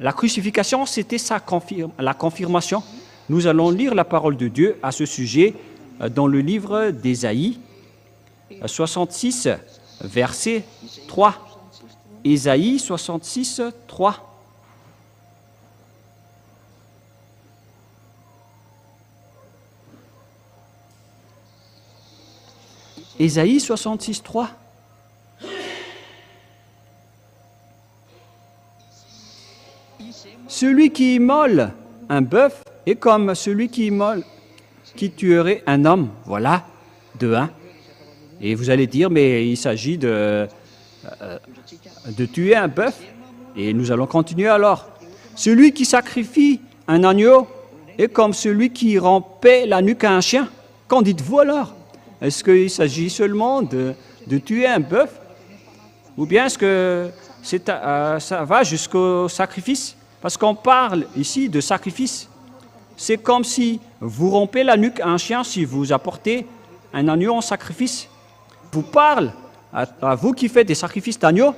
La crucifixion, c'était la confirmation. Nous allons lire la parole de Dieu à ce sujet dans le livre d'Ésaïe 66, verset 3. Ésaïe 66, 3. Ésaïe 66, 3. Celui qui immole un bœuf est comme celui qui tuerait un homme. Voilà, de 1. Et vous allez dire, mais il s'agit de tuer un bœuf. Et nous allons continuer alors. Celui qui sacrifie un agneau est comme celui qui rompait la nuque à un chien. Qu'en dites-vous alors? Est-ce qu'il s'agit seulement de tuer un bœuf? Ou bien est-ce que ça va jusqu'au sacrifice? Parce qu'on parle ici de sacrifice. C'est comme si vous rompez la nuque à un chien si vous apportez un agneau en sacrifice. Je vous parle, à vous qui faites des sacrifices d'agneau,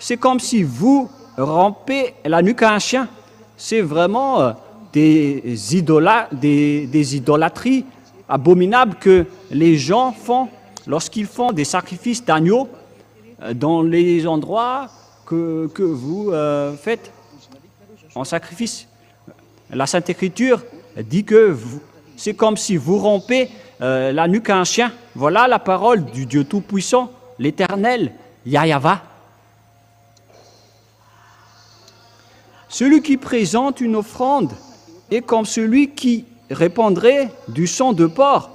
c'est comme si vous rompez la nuque à un chien. C'est vraiment des idolâtries abominables que les gens font lorsqu'ils font des sacrifices d'agneau dans les endroits que vous faites en sacrifice. La Sainte Écriture dit que c'est comme si vous rompez la nuque à un chien. Voilà la parole du Dieu Tout-Puissant, l'Éternel, Yahva. Celui qui présente une offrande est comme celui qui répandrait du sang de porc.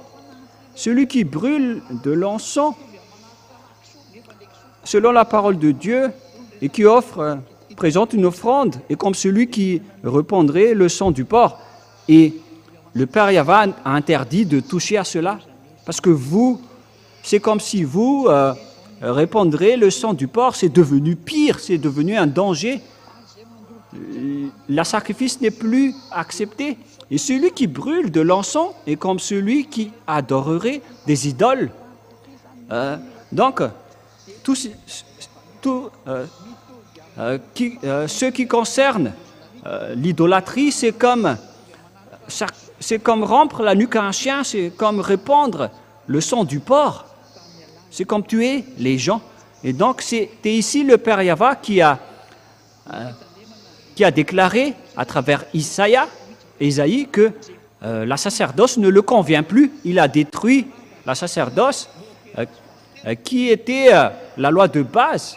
Celui qui brûle de l'encens, selon la parole de Dieu, et qui présente une offrande, est comme celui qui répandrait le sang du porc. Et le Père Yahva a interdit de toucher à cela, parce que c'est comme si vous répandrez le sang du porc, c'est devenu pire, c'est devenu un danger. Le sacrifice n'est plus accepté. Et celui qui brûle de l'encens est comme celui qui adorerait des idoles. Donc, ce qui concerne l'idolâtrie, c'est comme rompre la nuque à un chien, c'est comme répandre le sang du porc, c'est comme tuer les gens. Et donc, c'est ici le Père Yahva qui a déclaré à travers Ésaïe que la sacerdoce ne le convient plus. Il a détruit la sacerdoce qui était la loi de base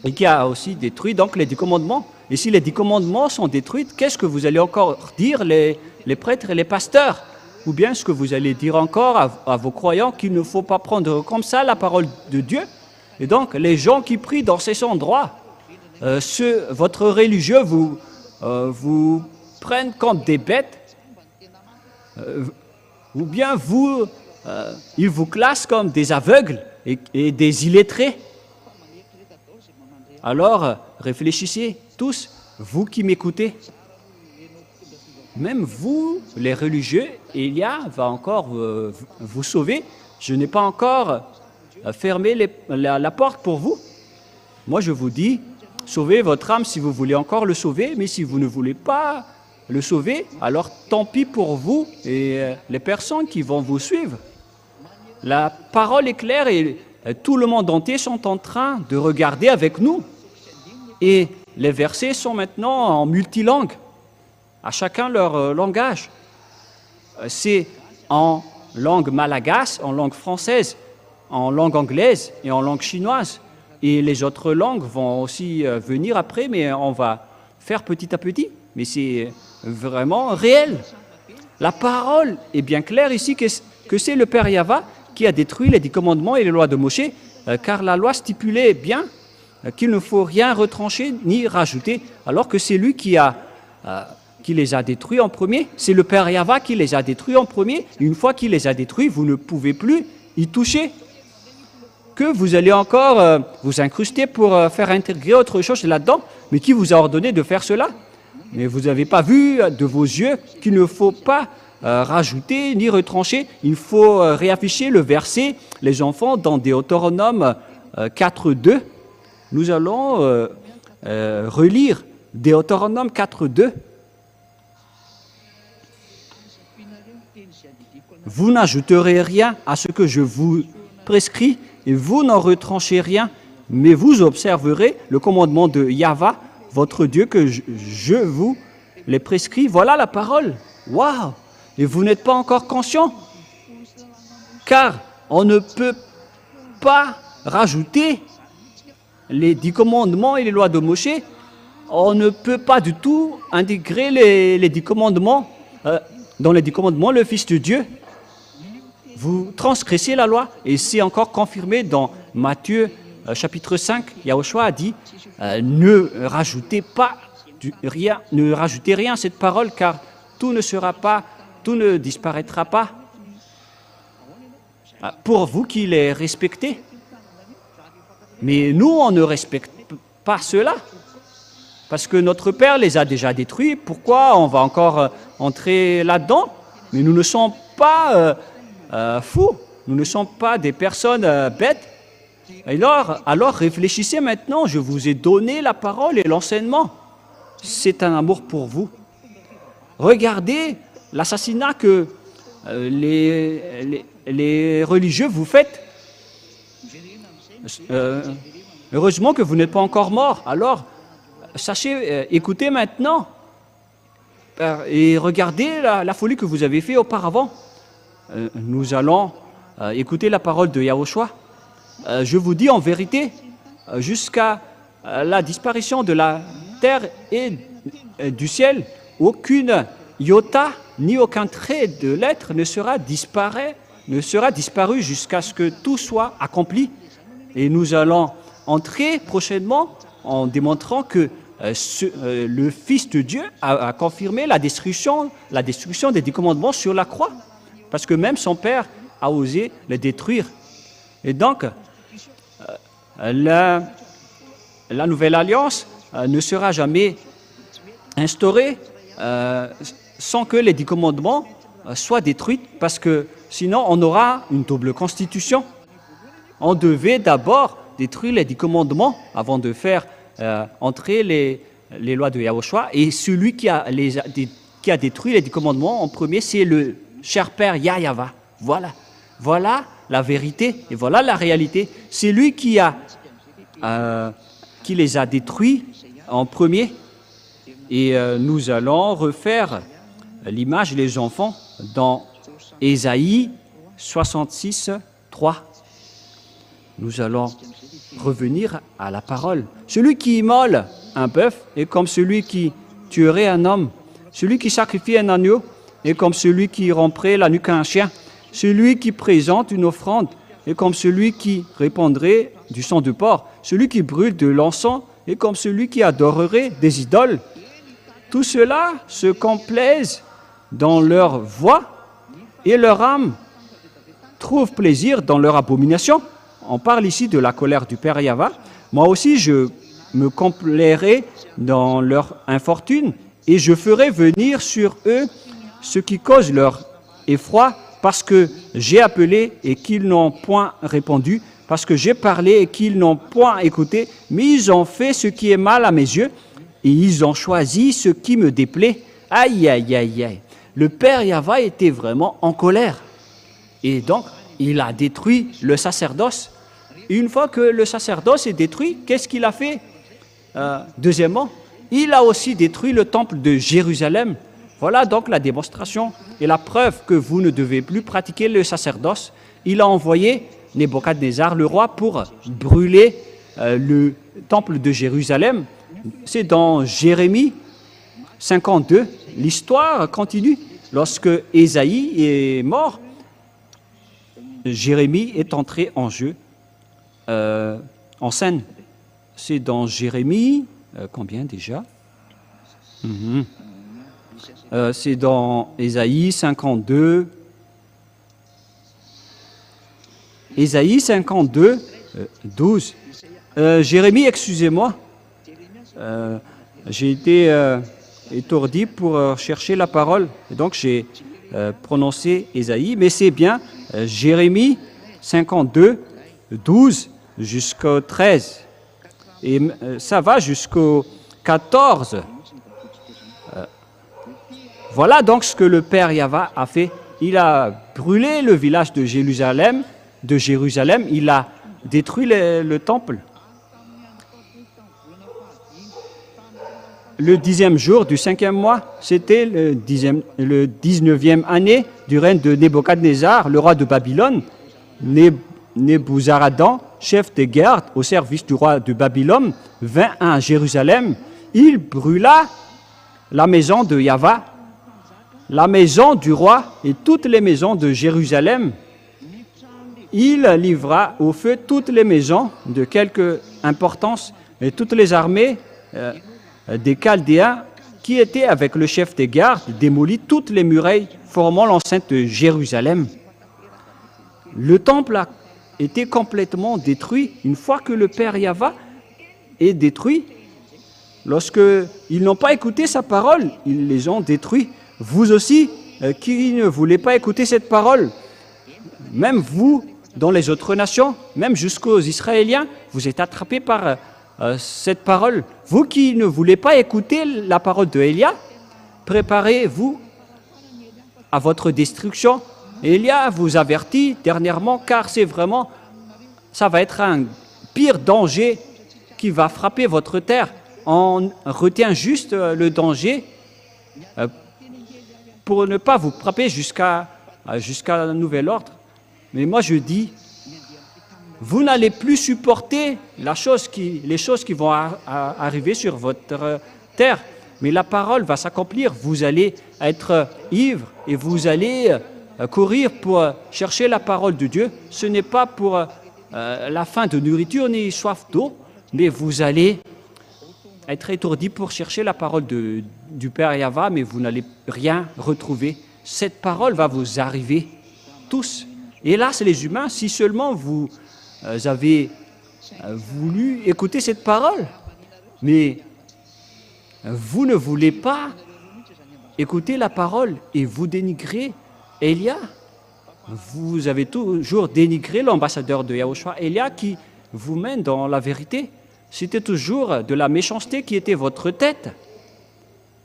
et qui a aussi détruit donc les 10 commandements. Et si les 10 commandements sont détruits, qu'est-ce que vous allez encore dire les prêtres et les pasteurs? Ou bien est-ce que vous allez dire encore à vos croyants qu'il ne faut pas prendre comme ça la parole de Dieu? Et donc les gens qui prient dans ces endroits, votre religieux vous prennent comme des bêtes, ou bien ils vous classent comme des aveugles et des illettrés. Alors, réfléchissez tous, vous qui m'écoutez. même vous, les religieux, Élia va encore vous sauver. Je n'ai pas encore fermé la porte pour vous. Moi, je vous dis, sauvez votre âme si vous voulez encore le sauver, mais si vous ne voulez pas le sauver, alors tant pis pour vous et les personnes qui vont vous suivre. La parole est claire et tout le monde entier sont en train de regarder avec nous. Et les versets sont maintenant en multilangue, à chacun leur langage. C'est en langue malagasy, en langue française, en langue anglaise et en langue chinoise. Et les autres langues vont aussi venir après, mais on va faire petit à petit. Mais c'est vraiment réel. La parole est bien claire ici que c'est le Père Yahva qui a détruit les 10 commandements et les lois de Moshe, car la loi stipulait bien qu'il ne faut rien retrancher ni rajouter, alors que c'est lui qui les a détruits en premier. C'est le Père Yahva qui les a détruits en premier. Une fois qu'il les a détruits, vous ne pouvez plus y toucher. Que vous allez encore vous incruster pour faire intégrer autre chose là-dedans, mais qui vous a ordonné de faire cela? Mais vous n'avez pas vu de vos yeux qu'il ne faut pas rajouter ni retrancher. Il faut réafficher le verset, les enfants, dans Deutéronome 4.2. Nous allons relire Deutéronome 4.2. Vous n'ajouterez rien à ce que je vous prescris, et vous n'en retranchez rien, mais vous observerez le commandement de Yahva, votre Dieu, que je vous les prescris. Voilà la parole. Waouh! Et vous n'êtes pas encore conscient, car on ne peut pas rajouter les 10 commandements et les lois de Moshe. On ne peut pas du tout intégrer les 10 commandements. Dans les 10 commandements, le Fils de Dieu, vous transgressez la loi. Et c'est encore confirmé dans Matthieu chapitre 5. Yahushua a dit, ne rajoutez rien à cette parole, car tout ne disparaîtra pas. Pour vous qui les respectez. Mais nous, on ne respecte pas cela. Parce que notre Père les a déjà détruits. Pourquoi on va encore entrer là-dedans? Mais nous ne sommes pas fous. Nous ne sommes pas des personnes bêtes. Alors réfléchissez maintenant. Je vous ai donné la parole et l'enseignement. C'est un amour pour vous. Regardez l'assassinat que les religieux vous faites. Heureusement que vous n'êtes pas encore mort. Alors, sachez, écoutez maintenant et regardez la folie que vous avez faite auparavant. Nous allons écouter la parole de Yahushua. Je vous dis en vérité, jusqu'à la disparition de la terre et du ciel, aucune iota ni aucun trait de l'être ne sera disparu jusqu'à ce que tout soit accompli. Et nous allons entrer prochainement en démontrant que le Fils de Dieu a confirmé la destruction des 10 commandements sur la croix. Parce que même son Père a osé les détruire. Et donc, la nouvelle alliance ne sera jamais instaurée sans que les 10 commandements soient détruits, parce que sinon on aura une double constitution. On devait d'abord détruire les 10 commandements avant de faire entrer les lois de Yahushua. Et celui qui a détruit les 10 commandements en premier, c'est le cher Père Yahva. Voilà la vérité et voilà la réalité. C'est lui qui les a détruits en premier. Et nous allons refaire l'image des enfants dans Ésaïe 66, 3. Nous allons revenir à la parole. Celui qui immole un bœuf est comme celui qui tuerait un homme. Celui qui sacrifie un agneau est comme celui qui romprait la nuque à un chien. Celui qui présente une offrande est comme celui qui répandrait du sang de porc. Celui qui brûle de l'encens est comme celui qui adorerait des idoles. Tout cela se complaisent dans leur voix et leur âme trouve plaisir dans leur abomination. On parle ici de la colère du Père Yahva. Moi aussi, je me complairai dans leur infortune et je ferai venir sur eux ce qui cause leur effroi, parce que j'ai appelé et qu'ils n'ont point répondu, parce que j'ai parlé et qu'ils n'ont point écouté, mais ils ont fait ce qui est mal à mes yeux, et ils ont choisi ce qui me déplaît. Aïe, aïe, aïe, aïe. Le père Yahva était vraiment en colère. Et donc, il a détruit le sacerdoce. Une fois que le sacerdoce est détruit, qu'est-ce qu'il a fait? Deuxièmement, il a aussi détruit le temple de Jérusalem. Voilà donc la démonstration et la preuve que vous ne devez plus pratiquer le sacerdoce. Il a envoyé Nebuchadnezzar, le roi, pour brûler le temple de Jérusalem. C'est dans Jérémie 52. L'histoire continue. Lorsque Ésaïe est mort, Jérémie est entré en jeu, en scène. C'est dans Jérémie, combien déjà? C'est dans Ésaïe 52. Ésaïe 52, 12. Jérémie, excusez-moi. J'ai été étourdi pour chercher la parole. Et donc j'ai prononcé Ésaïe, mais c'est bien Jérémie 52, 12 jusqu'au 13. Et ça va jusqu'au 14. Voilà donc ce que le père Yahva a fait. Il a brûlé le village de Jérusalem, il a détruit le temple. Le 10e jour du 5e mois, c'était le 19e année du règne de Nebuchadnezzar, le roi de Babylone. Nebuzaradan, chef des gardes au service du roi de Babylone, vint à Jérusalem. Il brûla la maison de Yahva, la maison du roi et toutes les maisons de Jérusalem. Il livra au feu toutes les maisons de quelque importance et toutes les armées des Chaldéens qui étaient avec le chef des gardes, démolit toutes les murailles formant l'enceinte de Jérusalem. Le temple a été complètement détruit. Une fois que le père Yahva est détruit, lorsqu'ils n'ont pas écouté sa parole, ils les ont détruits. Vous aussi, qui ne voulez pas écouter cette parole, même vous, dans les autres nations, même jusqu'aux Israéliens, vous êtes attrapés par cette parole. Vous qui ne voulez pas écouter la parole de Élia, préparez-vous à votre destruction. Élia vous avertit dernièrement, car ça va être un pire danger qui va frapper votre terre. On retient juste le danger pour ne pas vous frapper jusqu'à un nouvel ordre. Mais moi je dis, vous n'allez plus supporter les choses qui vont arriver sur votre terre, mais la parole va s'accomplir. Vous allez être ivre et vous allez courir pour chercher la parole de Dieu. Ce n'est pas pour la faim de nourriture ni soif d'eau, mais vous allez être étourdi pour chercher la parole du Père Yahva, mais vous n'allez rien retrouver. Cette parole va vous arriver tous. Hélas, les humains, si seulement vous avez voulu écouter cette parole, mais vous ne voulez pas écouter la parole et vous dénigrez Élia. Vous avez toujours dénigré l'ambassadeur de Yahushua, Élia, qui vous mène dans la vérité. C'était toujours de la méchanceté qui était votre tête.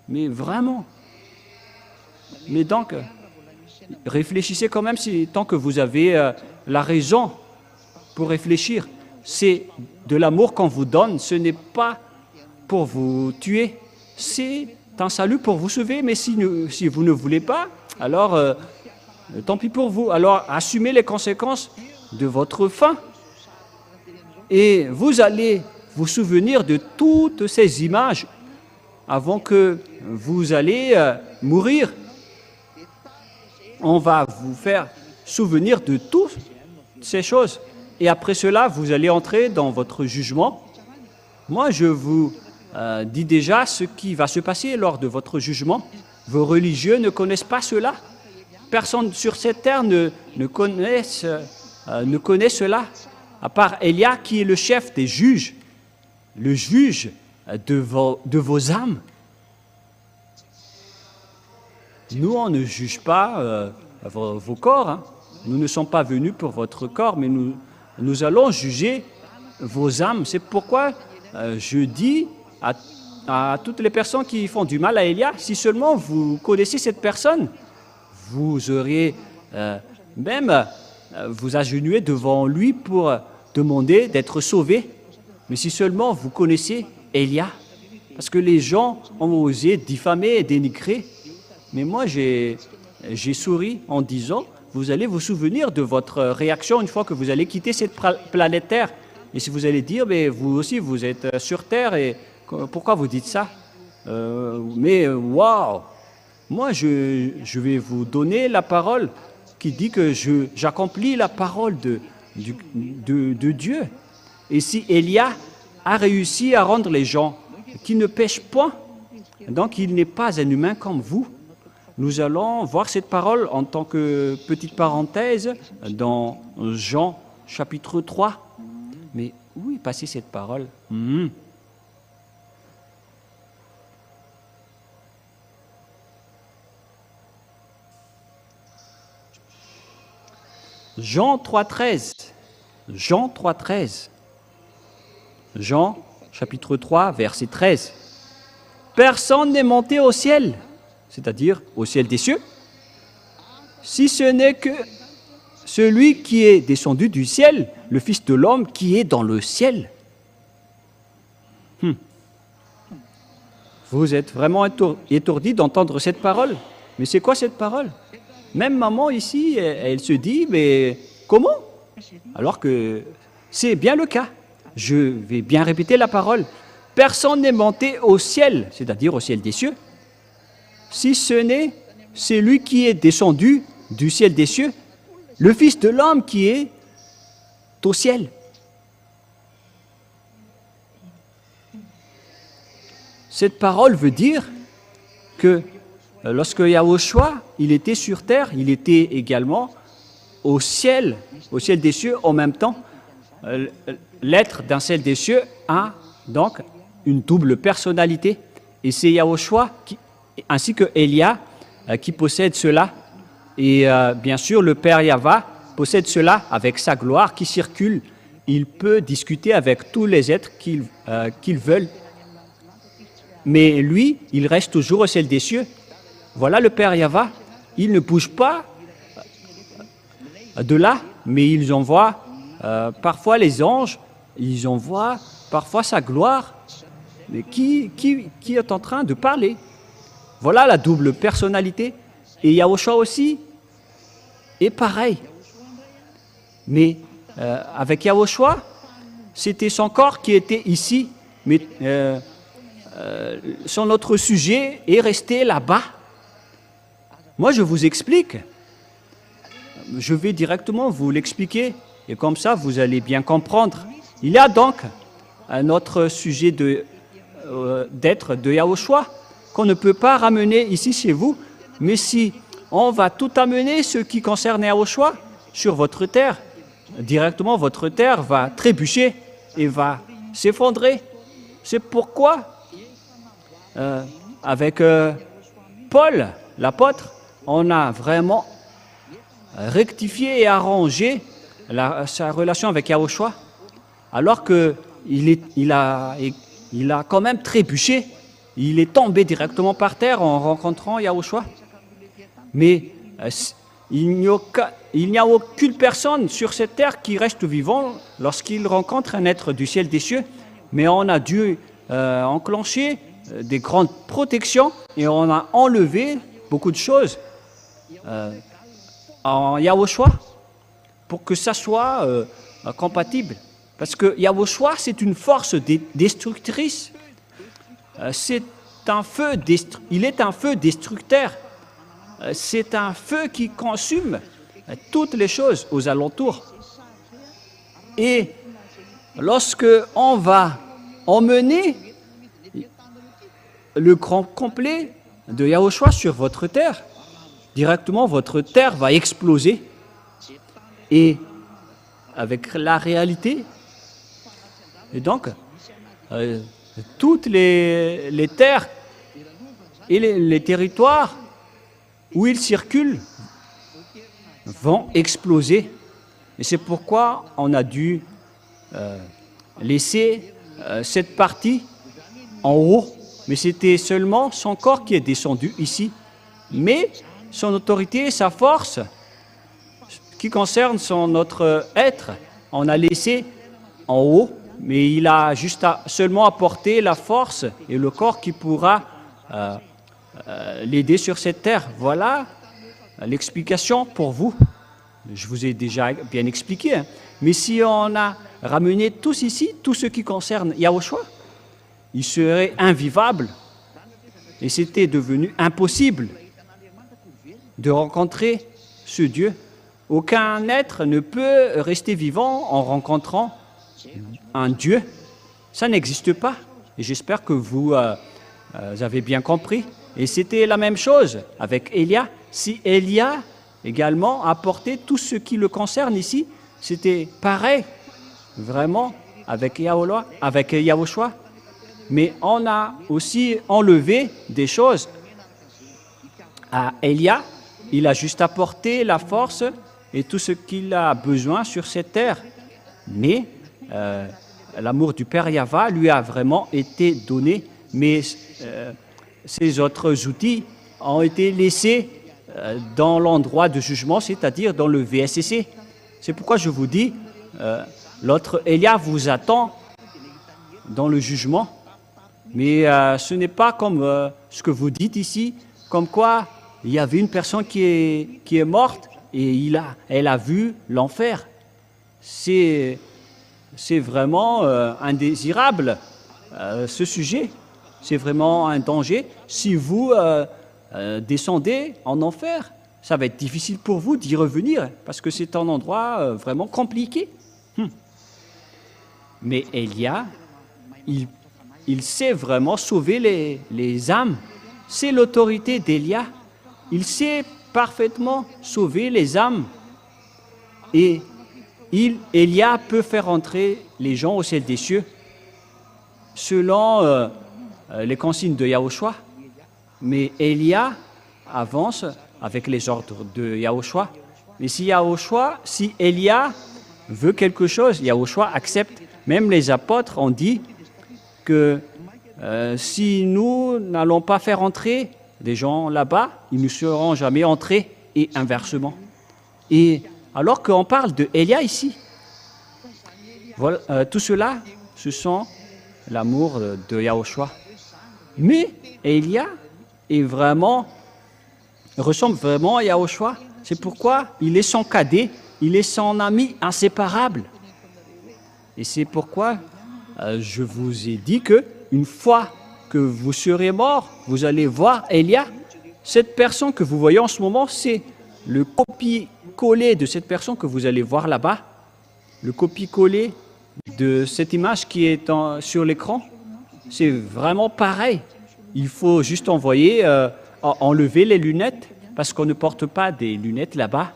Mais vraiment. Mais donc, réfléchissez quand même tant que vous avez la raison pour réfléchir. C'est de l'amour qu'on vous donne, ce n'est pas pour vous tuer, c'est un salut pour vous sauver. Mais si vous ne voulez pas, alors tant pis pour vous. Alors assumez les conséquences de votre faim. Et vous allez vous souvenir de toutes ces images avant que vous allez mourir. On va vous faire souvenir de toutes ces choses. Et après cela, vous allez entrer dans votre jugement. Moi, je vous dis déjà ce qui va se passer lors de votre jugement. Vos religieux ne connaissent pas cela. Personne sur cette terre ne connaît cela, à part Élia qui est le chef des juges, le juge de vos âmes. Nous, on ne juge pas vos corps. Hein. Nous ne sommes pas venus pour votre corps, mais nous allons juger vos âmes. C'est pourquoi je dis à toutes les personnes qui font du mal à Élia, si seulement vous connaissez cette personne, vous auriez même vous agenouiller devant lui pour demander d'être sauvé. Mais si seulement vous connaissez Élia, parce que les gens ont osé diffamer et dénigrer, mais moi j'ai souri en disant, vous allez vous souvenir de votre réaction une fois que vous allez quitter cette planète Terre. Et si vous allez dire, mais vous aussi vous êtes sur Terre, et pourquoi vous dites ça mais waouh! Moi je vais vous donner la parole qui dit que j'accomplis la parole de Dieu. Et si Élia a réussi à rendre les gens qui ne pêchent point, donc il n'est pas un humain comme vous. Nous allons voir cette parole en tant que petite parenthèse dans Jean chapitre 3. Mais où est passée cette parole? Jean 3,13. Jean 3,13. Jean chapitre 3, verset 13. Personne n'est monté au ciel, c'est-à-dire au ciel des cieux, si ce n'est que celui qui est descendu du ciel, le Fils de l'homme qui est dans le ciel. Vous êtes vraiment étourdi d'entendre cette parole. Mais c'est quoi cette parole? Même maman ici, elle se dit, mais comment? Alors que c'est bien le cas. Je vais bien répéter la parole. Personne n'est monté au ciel, c'est-à-dire au ciel des cieux, si ce n'est celui qui est descendu du ciel des cieux, le Fils de l'homme qui est au ciel. Cette parole veut dire que lorsque Yahushua, il était sur terre, il était également au ciel des cieux en même temps. L'être d'un ciel des cieux a donc une double personnalité. Et c'est Yahushua ainsi que Élia qui possède cela. Et bien sûr, le Père Yahva possède cela avec sa gloire qui circule. Il peut discuter avec tous les êtres qu'il veut. Mais lui, il reste toujours au ciel des cieux. Voilà le Père Yahva. Il ne bouge pas de là, mais ils envoient parfois les anges, ils envoient parfois sa gloire. Mais qui est en train de parler? Voilà la double personnalité. Et Yahushua aussi est pareil. Mais avec Yahushua, c'était son corps qui était ici, mais son autre sujet est resté là-bas. Moi, je vous explique. Je vais directement vous l'expliquer, et comme ça, vous allez bien comprendre. Il y a donc un autre sujet d'être de Yahushua qu'on ne peut pas ramener ici chez vous, mais si on va tout amener ce qui concerne Yahushua sur votre terre, directement votre terre va trébucher et va s'effondrer. C'est pourquoi, avec Paul, l'apôtre, on a vraiment rectifié et arrangé sa relation avec Yahushua, alors qu'il a quand même trébuché, il est tombé directement par terre en rencontrant Yahushua. Mais il n'y a aucune personne sur cette terre qui reste vivant lorsqu'il rencontre un être du ciel des cieux, mais on a dû enclencher des grandes protections et on a enlevé beaucoup de choses en Yahushua pour que ça soit compatible. Parce que Yahushua, c'est une force destructrice. Il est un feu destructeur. C'est un feu qui consume toutes les choses aux alentours. Et lorsque on va emmener le grand complet de Yahushua sur votre terre, directement votre terre va exploser. Et avec la réalité, et donc toutes les terres et les territoires où ils circulent vont exploser. Et c'est pourquoi on a dû laisser cette partie en haut. Mais c'était seulement son corps qui est descendu ici. Mais son autorité et sa force, qui concerne notre être, on a laissé en haut. Mais il a juste seulement apporté la force et le corps qui pourra l'aider sur cette terre. Voilà l'explication pour vous. Je vous ai déjà bien expliqué. Hein. Mais si on a ramené tous ici, tout ce qui concerne Yahushua, il serait invivable. Et c'était devenu impossible de rencontrer ce Dieu. Aucun être ne peut rester vivant en rencontrant un Dieu. Ça n'existe pas. Et j'espère que vous avez bien compris. Et c'était la même chose avec Élia. Si Élia également apportait tout ce qui le concerne ici, c'était pareil, vraiment, avec Yahushua. Mais on a aussi enlevé des choses à Élia. Il a juste apporté la force et tout ce qu'il a besoin sur cette terre. Mais l'amour du Père Yahva lui a vraiment été donné. Mais ces autres outils ont été laissés dans l'endroit de jugement, c'est-à-dire dans le VSCC. C'est pourquoi je vous dis, l'autre Élia vous attend dans le jugement. Mais ce n'est pas comme ce que vous dites ici, comme quoi il y avait une personne qui est morte et elle a vu l'enfer. C'est vraiment indésirable, ce sujet. C'est vraiment un danger. Si vous descendez en enfer, ça va être difficile pour vous d'y revenir, parce que c'est un endroit vraiment compliqué. Mais Élia, il sait vraiment sauver les âmes. C'est l'autorité d'Élia. Il sait parfaitement sauver les âmes. Et Élia peut faire entrer les gens au ciel des cieux selon les consignes de Yahushua. Mais Élia avance avec les ordres de Yahushua. Mais si Élia veut quelque chose, Yahushua accepte. Même les apôtres ont dit que si nous n'allons pas faire entrer des gens là-bas, ils ne seront jamais entrés, et inversement. Et alors qu'on parle de Élia ici, voilà, tout cela, ce sont l'amour de Yahushua. Mais Élia ressemble vraiment à Yahushua. C'est pourquoi il est son cadet, il est son ami inséparable. Et c'est pourquoi je vous ai dit que une fois que vous serez mort, vous allez voir Élia. Cette personne que vous voyez en ce moment, c'est le copier-coller de cette personne que vous allez voir là-bas. Le copier-coller de cette image qui est sur l'écran, c'est vraiment pareil. Il faut juste enlever les lunettes, parce qu'on ne porte pas des lunettes là-bas.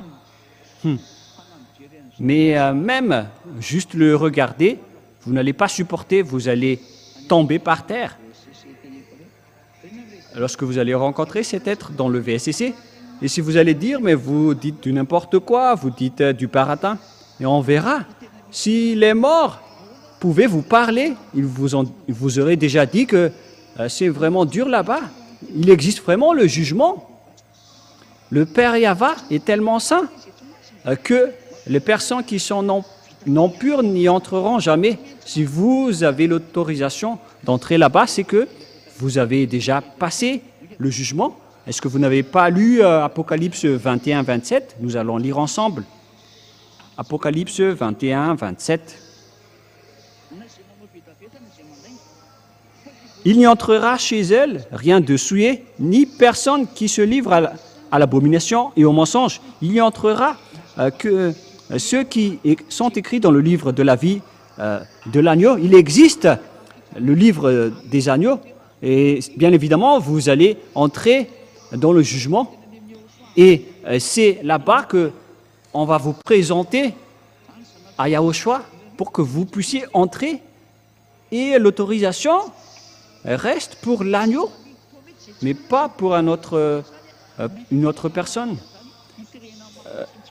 Mais même juste le regarder, vous n'allez pas supporter, vous allez tomber par terre. Lorsque vous allez rencontrer cet être dans le VSCC, et si vous allez dire, mais vous dites du n'importe quoi, vous dites du baratin, et on verra. S'il est mort, pouvez vous parler, il vous aurait déjà dit que c'est vraiment dur là-bas. Il existe vraiment le jugement. Le Père Yahva est tellement saint que les personnes qui sont non pures n'y entreront jamais. Si vous avez l'autorisation d'entrer là-bas, c'est que vous avez déjà passé le jugement. Est-ce que vous n'avez pas lu Apocalypse 21, 27? Nous allons lire ensemble. Apocalypse 21, 27. Il n'y entrera chez elle rien de souillé, ni personne qui se livre à l'abomination et au mensonge. Il n'y entrera que ceux qui sont écrits dans le livre de la vie de l'agneau. Il existe le livre des agneaux, et bien évidemment, vous allez entrer dans le jugement. Et c'est là-bas qu'on va vous présenter à Yahushua pour que vous puissiez entrer. Et l'autorisation reste pour l'agneau, mais pas pour un autre une autre personne.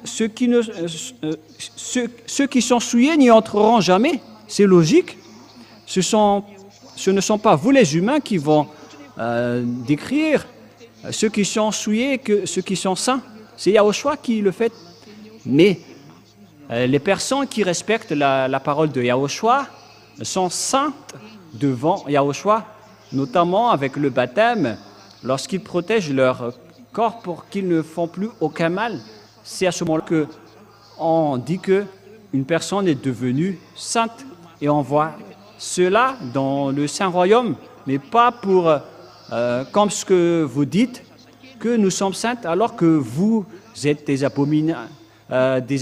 Ceux qui sont souillés n'y entreront jamais. C'est logique. Ce ne sont pas vous les humains qui vont décrire ceux qui sont souillés que ceux qui sont saints. C'est Yahushua qui le fait. Mais les personnes qui respectent la parole de Yahushua sont saintes devant Yahushua, notamment avec le baptême, lorsqu'ils protègent leur corps pour qu'ils ne font plus aucun mal. C'est à ce moment-là qu'on dit qu'une personne est devenue sainte. Et on voit cela dans le Saint-Royaume, mais pas pour, comme ce que vous dites, que nous sommes saintes alors que vous êtes des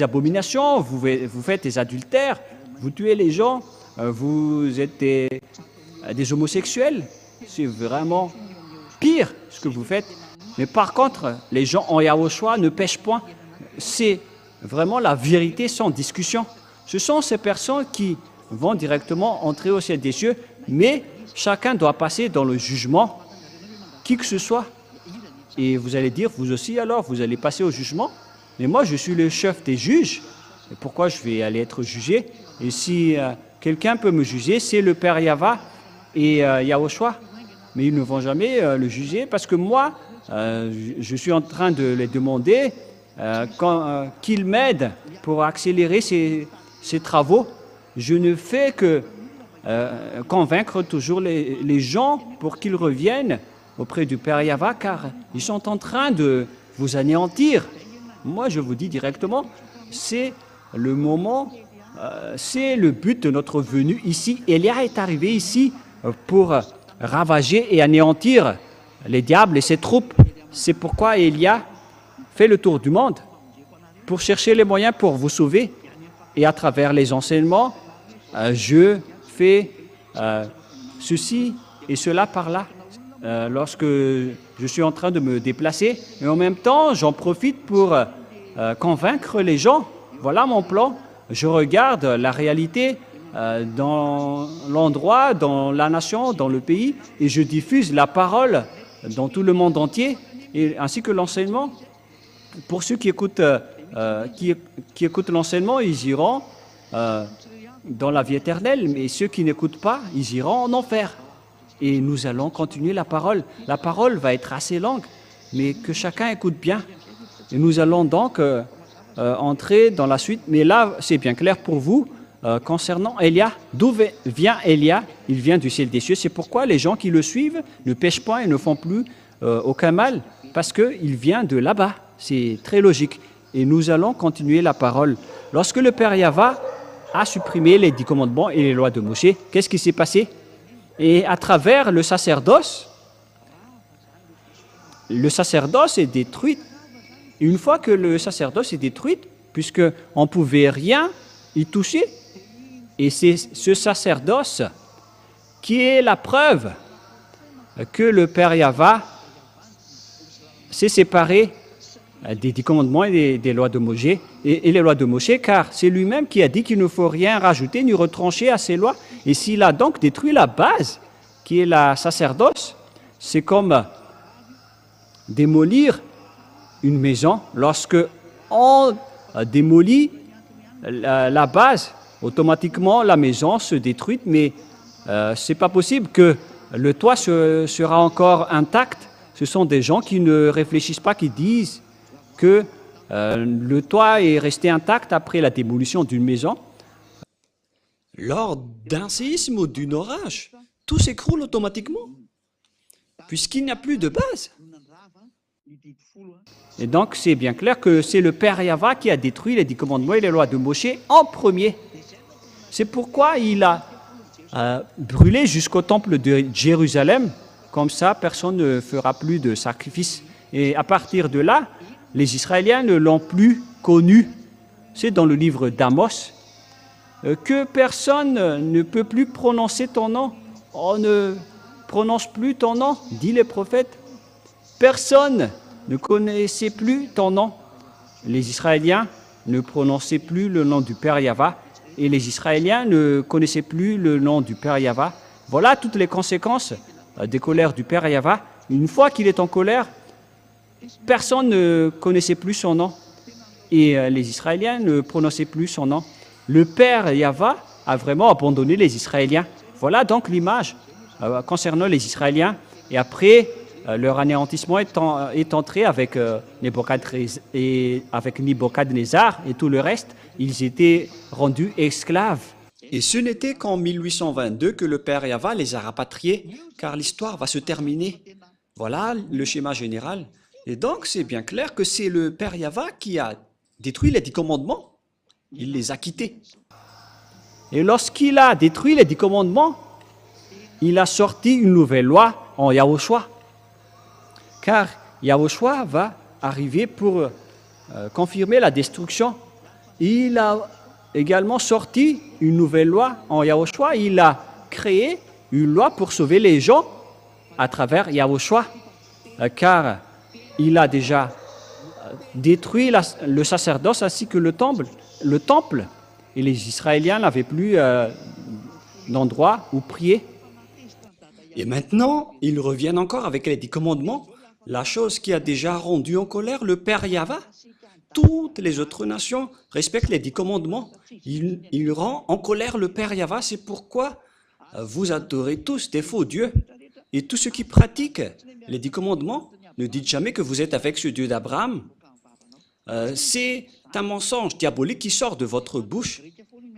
abominations, vous faites des adultères, vous tuez les gens, vous êtes des homosexuels. C'est vraiment pire ce que vous faites. Mais par contre, les gens en Yahushua ne pêchent point. C'est vraiment la vérité sans discussion. Ce sont ces personnes qui vont directement entrer au ciel des cieux, mais chacun doit passer dans le jugement, qui que ce soit. Et vous allez dire, vous aussi alors, vous allez passer au jugement. Mais moi, je suis le chef des juges. Et pourquoi je vais aller être jugé? Et si quelqu'un peut me juger, c'est le Père Yahva et Yahushua. Mais ils ne vont jamais le juger parce que moi, je suis en train de les demander qu'ils m'aident pour accélérer ces travaux. Je ne fais que convaincre toujours les gens pour qu'ils reviennent auprès du Père Yahva, car ils sont en train de vous anéantir. Moi, je vous dis directement, c'est le moment, c'est le but de notre venue ici. Élia est arrivé ici pour ravager et anéantir les diables et ses troupes. C'est pourquoi Élia fait le tour du monde pour chercher les moyens pour vous sauver. Et à travers les enseignements, je fais ceci et cela par là. Lorsque je suis en train de me déplacer, et en même temps, j'en profite pour convaincre les gens. Voilà mon plan. Je regarde la réalité dans l'endroit, dans la nation, dans le pays, et je diffuse la parole dans tout le monde entier, ainsi que l'enseignement. Pour ceux qui écoutent, qui écoutent l'enseignement, ils iront dans la vie éternelle, mais ceux qui n'écoutent pas, ils iront en enfer. Et nous allons continuer la parole. La parole va être assez longue, mais que chacun écoute bien. Et nous allons donc entrer dans la suite. Mais là, c'est bien clair pour vous concernant Élia. D'où vient Élia? Il vient du ciel des cieux. C'est pourquoi les gens qui le suivent ne pêchent pas et ne font plus aucun mal, parce qu'il vient de là-bas. C'est très logique. Et nous allons continuer la parole. Lorsque le Père Yahva a supprimé les 10 commandements et les lois de Moshe, qu'est-ce qui s'est passé? Et à travers le sacerdoce est détruit. Et une fois que le sacerdoce est détruit, puisqu'on ne pouvait rien y toucher, et c'est ce sacerdoce qui est la preuve que le Père Yahva s'est séparé des 10 commandements et des lois de Moshe, et les lois de Moshe, car c'est lui-même qui a dit qu'il ne faut rien rajouter ni retrancher à ces lois. Et s'il a donc détruit la base, qui est la sacerdoce, c'est comme démolir une maison. Lorsque on démolit la base, automatiquement la maison se détruit, mais ce n'est pas possible que le toit sera encore intact. Ce sont des gens qui ne réfléchissent pas, qui disent que le toit est resté intact après la démolition d'une maison. Lors d'un séisme ou d'un orage, tout s'écroule automatiquement, puisqu'il n'y a plus de base. Et donc, c'est bien clair que c'est le Père Yahva qui a détruit les 10 commandements et les lois de Moshe en premier. C'est pourquoi il a brûlé jusqu'au temple de Jérusalem. Comme ça, personne ne fera plus de sacrifice. Et à partir de là, les Israéliens ne l'ont plus connu. C'est dans le livre d'Amos que personne ne peut plus prononcer ton nom. On ne prononce plus ton nom, dit les prophètes. Personne ne connaissait plus ton nom. Les Israéliens ne prononçaient plus le nom du Père Yahva et les Israéliens ne connaissaient plus le nom du Père Yahva. Voilà toutes les conséquences des colères du Père Yahva. Une fois qu'il est en colère, personne ne connaissait plus son nom. Et les Israéliens ne prononçaient plus son nom. Le Père Yahva a vraiment abandonné les Israéliens. Voilà donc l'image concernant les Israéliens. Et après, leur anéantissement est entré avec Nebuchadnezzar et tout le reste. Ils étaient rendus esclaves. Et ce n'était qu'en 1822 que le Père Yahva les a rapatriés, car l'histoire va se terminer. Voilà le schéma général. Et donc, c'est bien clair que c'est le Père Yahva qui a détruit les 10 commandements. Il les a quittés. Et lorsqu'il a détruit les 10 commandements, il a sorti une nouvelle loi en Yahushua. Car Yahushua va arriver pour confirmer la destruction. Il a également sorti une nouvelle loi en Yahushua. Il a créé une loi pour sauver les gens à travers Yahushua. Car il a déjà détruit le sacerdoce ainsi que le temple. Et les Israéliens n'avaient plus d'endroit où prier. Et maintenant, ils reviennent encore avec les 10 commandements, la chose qui a déjà rendu en colère le Père Yahva. Toutes les autres nations respectent les 10 commandements. Il rend en colère le Père Yahva. C'est pourquoi vous adorez tous des faux dieux. Et tous ceux qui pratiquent les 10 commandements, ne dites jamais que vous êtes avec ce Dieu d'Abraham. C'est un mensonge diabolique qui sort de votre bouche.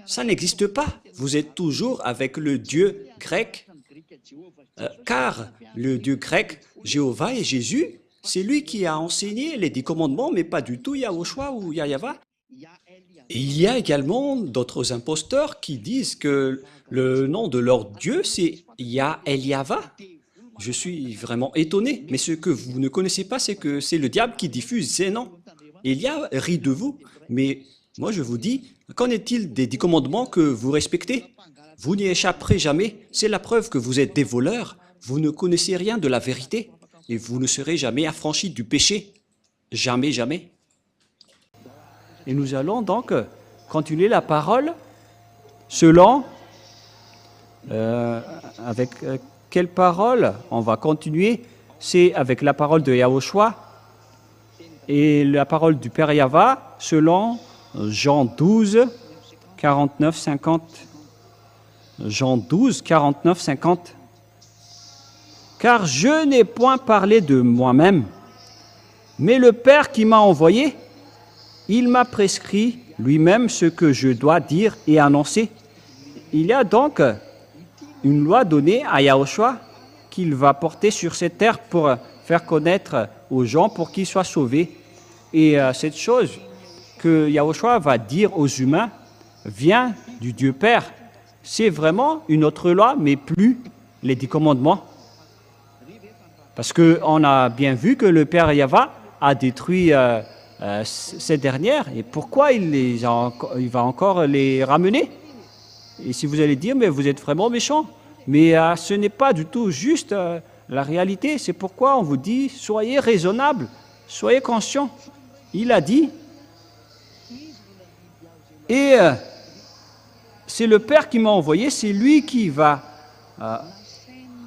Ça n'existe pas. Vous êtes toujours avec le Dieu grec. Car le Dieu grec, Jéhovah et Jésus, c'est lui qui a enseigné les 10 commandements, mais pas du tout Yahushua ou Yahva. Et il y a également d'autres imposteurs qui disent que le nom de leur Dieu, c'est Yah-El-Yahva. Je suis vraiment étonné, mais ce que vous ne connaissez pas, c'est que c'est le diable qui diffuse ces noms. Elia rit de vous, mais moi je vous dis, qu'en est-il des 10 commandements que vous respectez? Vous n'y échapperez jamais, c'est la preuve que vous êtes des voleurs, vous ne connaissez rien de la vérité, et vous ne serez jamais affranchis du péché. Jamais, jamais. Et nous allons donc continuer la parole selon... avec quelle parole on va continuer? C'est avec la parole de Yahushua et la parole du Père Yahva selon Jean 12, 49, 50. Jean 12, 49, 50. Car je n'ai point parlé de moi-même, mais le Père qui m'a envoyé, il m'a prescrit lui-même ce que je dois dire et annoncer. Il y a donc une loi donnée à Yahushua qu'il va porter sur cette terre pour faire connaître aux gens pour qu'ils soient sauvés. Et cette chose que Yahushua va dire aux humains vient du Dieu Père. C'est vraiment une autre loi, mais plus les 10 commandements. Parce qu'on a bien vu que le Père Yahva a détruit ces dernières. Et pourquoi il va encore les ramener? Et si vous allez dire, mais vous êtes vraiment méchant. Mais ce n'est pas du tout juste la réalité. C'est pourquoi on vous dit, soyez raisonnables, soyez conscients. Il a dit, et c'est le Père qui m'a envoyé, c'est lui qui va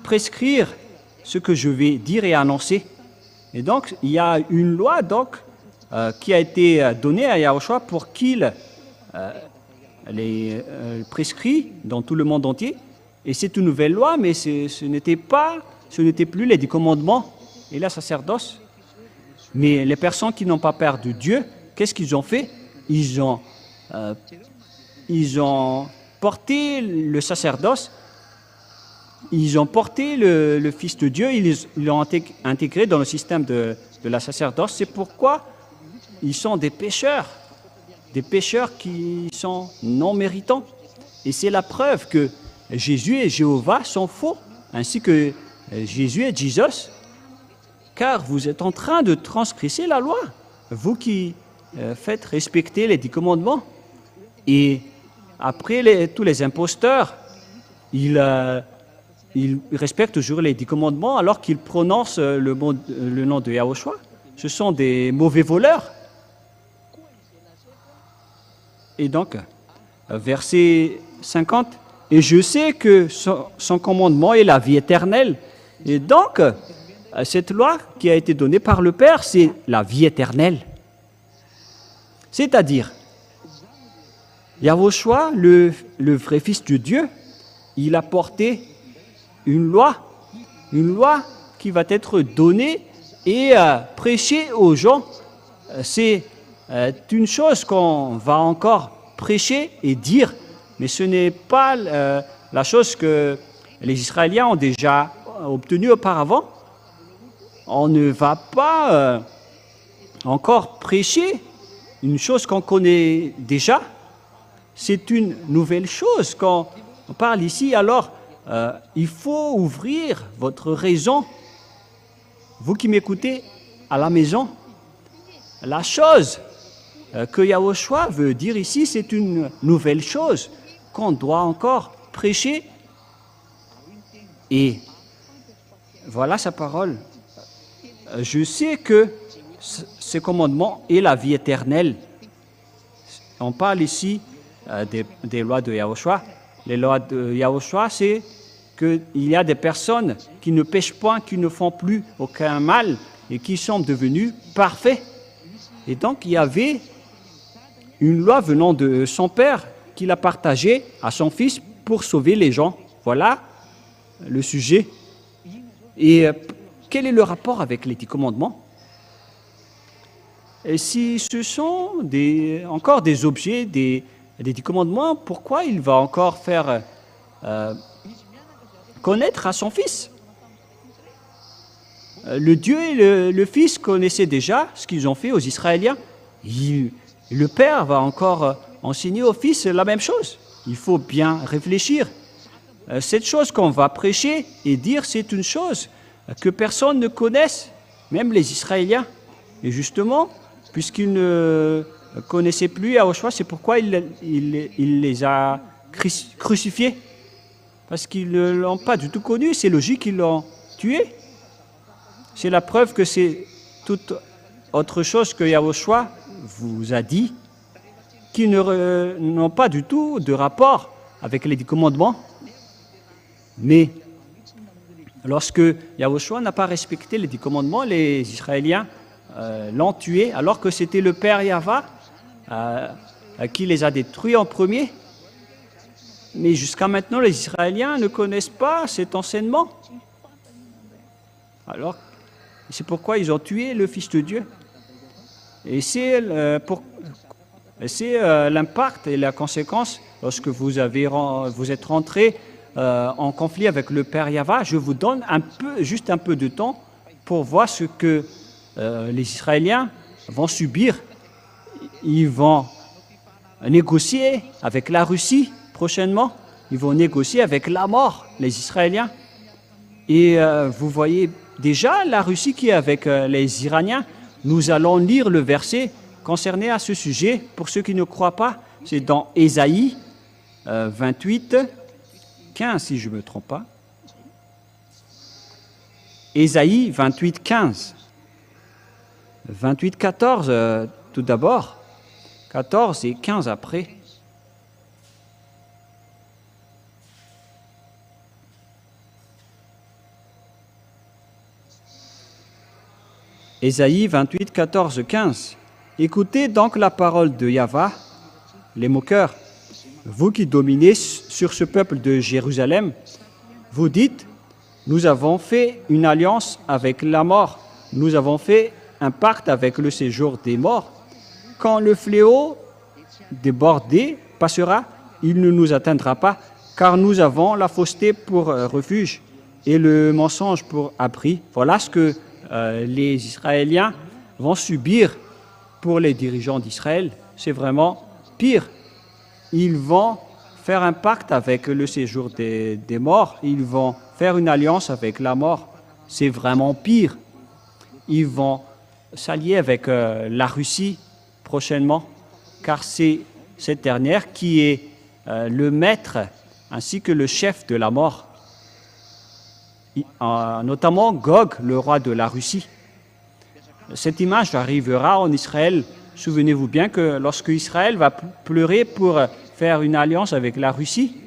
prescrire ce que je vais dire et annoncer. Et donc, il y a une loi donc, qui a été donnée à Yahushua pour qu'il les prescrit dans tout le monde entier. Et c'est une nouvelle loi, mais ce n'était plus les 10 commandements et la sacerdoce. Mais les personnes qui n'ont pas peur de Dieu, qu'est-ce qu'ils ont fait? Ils ont porté le sacerdoce, ils ont porté le Fils de Dieu, ils l'ont intégré dans le système de la sacerdoce. C'est pourquoi ils sont des pécheurs qui sont non méritants. Et c'est la preuve que Jésus et Jéhovah sont faux, ainsi que Jésus et Jesus, car vous êtes en train de transgresser la loi, vous qui faites respecter les 10 commandements. Et après, tous les imposteurs, ils respectent toujours les 10 commandements alors qu'ils prononcent le nom de Yahushua. Ce sont des mauvais voleurs. Et donc, verset 50, « Et je sais que son commandement est la vie éternelle. » Et donc, cette loi qui a été donnée par le Père, c'est la vie éternelle. C'est-à-dire, Yahushua, le vrai Fils de Dieu, il a porté une loi qui va être donnée et prêchée aux gens. C'est une chose qu'on va encore prêcher et dire, mais ce n'est pas la chose que les Israéliens ont déjà obtenue auparavant. On ne va pas encore prêcher une chose qu'on connaît déjà. C'est une nouvelle chose quand on parle ici. Alors, il faut ouvrir votre raison. Vous qui m'écoutez à la maison, la chose que Yahushua veut dire ici, c'est une nouvelle chose qu'on doit encore prêcher. Et voilà sa parole. Je sais que ce commandement est la vie éternelle. On parle ici des lois de Yahushua. Les lois de Yahushua, c'est qu'il y a des personnes qui ne pêchent point, qui ne font plus aucun mal et qui sont devenues parfaits. Et donc, il y avait une loi venant de son Père qu'il a partagée à son Fils pour sauver les gens. Voilà le sujet. Et quel est le rapport avec les 10 commandements? Et si ce sont encore des objets des 10 commandements, pourquoi il va encore faire connaître à son Fils? Le Dieu et le Fils connaissaient déjà ce qu'ils ont fait aux Israéliens. Le Père va encore enseigner au Fils la même chose. Il faut bien réfléchir. Cette chose qu'on va prêcher et dire, c'est une chose que personne ne connaisse, même les Israéliens. Et justement, puisqu'ils ne connaissaient plus Yahushua, c'est pourquoi il les a crucifiés. Parce qu'ils ne l'ont pas du tout connu, c'est logique qu'ils l'ont tué. C'est la preuve que c'est toute autre chose que Yahushua vous a dit, qui n'ont pas du tout de rapport avec les 10 commandements. Mais lorsque Yahushua n'a pas respecté les 10 commandements, les Israéliens l'ont tué, alors que c'était le Père Yahva qui les a détruits en premier. Mais jusqu'à maintenant, les Israéliens ne connaissent pas cet enseignement. Alors, c'est pourquoi ils ont tué le Fils de Dieu. Et c'est l'impact et la conséquence lorsque vous êtes rentré en conflit avec le Père Yahva. Je vous donne juste un peu de temps pour voir ce que les Israéliens vont subir. Ils vont négocier avec la Russie prochainement. Ils vont négocier avec la mort, les Israéliens. Et vous voyez déjà la Russie qui est avec les Iraniens. Nous allons lire le verset concerné à ce sujet. Pour ceux qui ne croient pas, c'est dans Ésaïe 28, 15, si je ne me trompe pas. Ésaïe 28, 15. 28, 14, tout d'abord. 14 et 15 après. Ésaïe 28, 14, 15. Écoutez donc la parole de Yahva, les moqueurs. Vous qui dominez sur ce peuple de Jérusalem, vous dites, nous avons fait une alliance avec la mort, nous avons fait un pacte avec le séjour des morts. Quand le fléau débordé passera, il ne nous atteindra pas, car nous avons la fausseté pour refuge et le mensonge pour abri. Voilà ce que les Israéliens vont subir pour les dirigeants d'Israël. C'est vraiment pire. Ils vont faire un pacte avec le séjour des morts. Ils vont faire une alliance avec la mort. C'est vraiment pire. Ils vont s'allier avec la Russie prochainement, car c'est cette dernière qui est le maître ainsi que le chef de la mort. Notamment Gog, le roi de la Russie. Cette image arrivera en Israël. Souvenez-vous bien que lorsque Israël va pleurer pour faire une alliance avec la Russie,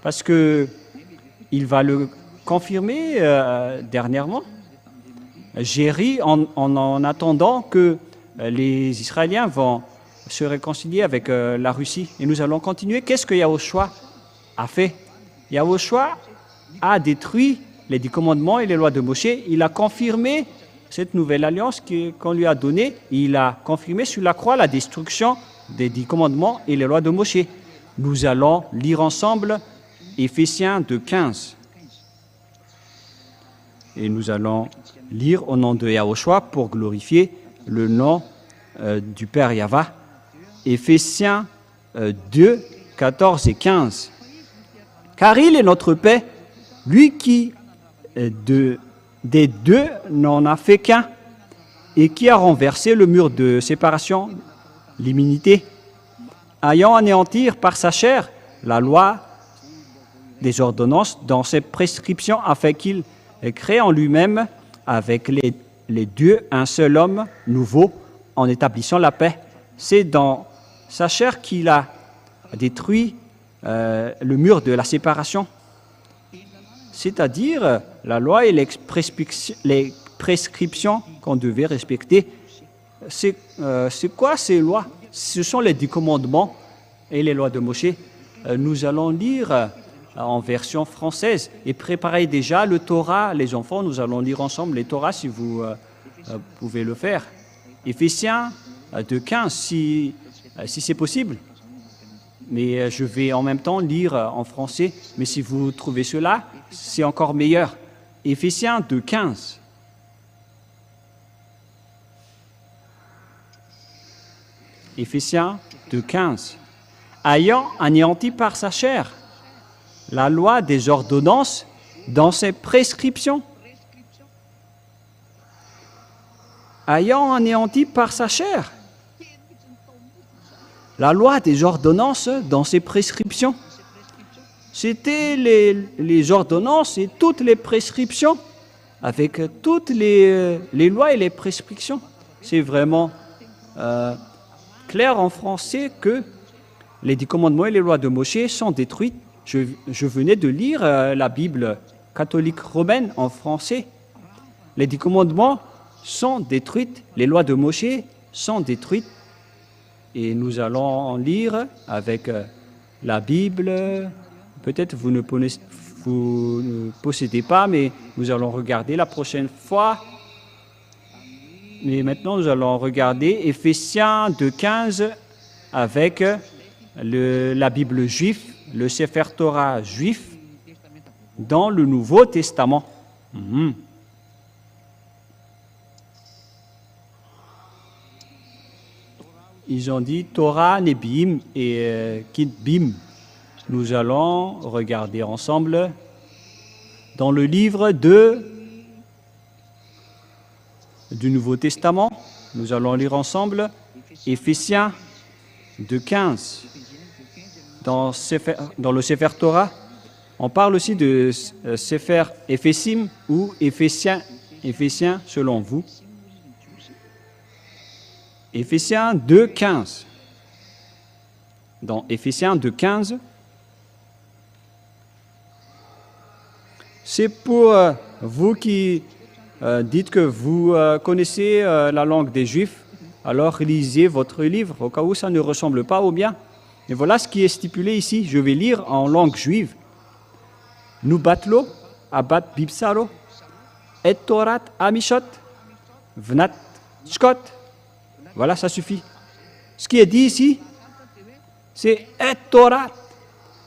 parce qu'il va le confirmer dernièrement, Jéri en attendant que les Israéliens vont se réconcilier avec la Russie. Et nous allons continuer. Qu'est-ce que Yahushua a fait? Yahushua a détruit les 10 commandements et les lois de Moshe. Il a confirmé cette nouvelle alliance qu'on lui a donnée. Il a confirmé sur la croix la destruction des 10 commandements et les lois de Moshe. Nous allons lire ensemble Éphésiens 2:15. Et nous allons lire au nom de Yahushua pour glorifier le nom du Père Yahva. Éphésiens 2, 14 et 15. Car il est notre paix, lui qui des deux n'en a fait qu'un, et qui a renversé le mur de séparation, l'immunité, ayant anéanti par sa chair la loi des ordonnances dans ses prescriptions, afin qu'il crée en lui-même avec les dieux un seul homme nouveau en établissant la paix. C'est dans sa chair qu'il a détruit le mur de la séparation, c'est-à-dire la loi et les prescriptions qu'on devait respecter. C'est quoi ces lois? Ce sont les 10 commandements et les lois de Moshe. Nous allons lire en version française et préparez déjà le Torah, les enfants. Nous allons lire ensemble les Torahs si vous pouvez le faire. Éphésiens 2:15 si c'est possible. Mais je vais en même temps lire en français. Mais si vous trouvez cela, c'est encore meilleur. Éphésiens 2:15. Éphésiens 2:15. Ayant anéanti par sa chair la loi des ordonnances dans ses prescriptions. Ayant anéanti par sa chair la loi des ordonnances dans ses prescriptions. C'était les ordonnances et toutes les prescriptions, avec toutes les lois et les prescriptions. C'est vraiment clair en français que les 10 commandements et les lois de Moshe sont détruites. Je venais de lire la Bible catholique romaine en français. Les 10 commandements sont détruites, les lois de Moshe sont détruites. Et nous allons en lire avec la Bible. Peut-être vous ne possédez pas, mais nous allons regarder la prochaine fois. Mais maintenant, nous allons regarder Éphésiens 2:15 avec la Bible juive, le Sefer Torah juif dans le Nouveau Testament. Ils ont dit Torah, Nebim et Kitbim. Nous allons regarder ensemble dans le livre du Nouveau Testament. Nous allons lire ensemble Éphésiens 2:15. Dans le Sefer Torah, on parle aussi de Sefer Éphésim ou Éphésiens selon vous. Éphésiens 2:15. Dans Éphésiens 2:15, c'est pour vous qui dites que vous connaissez la langue des Juifs, alors lisez votre livre, au cas où ça ne ressemble pas au mien. Et voilà ce qui est stipulé ici. Je vais lire en langue juive. Nu batlo, abat bibsaro, et torat amishot, vnat shkot. Voilà, ça suffit. Ce qui est dit ici, c'est et Torah.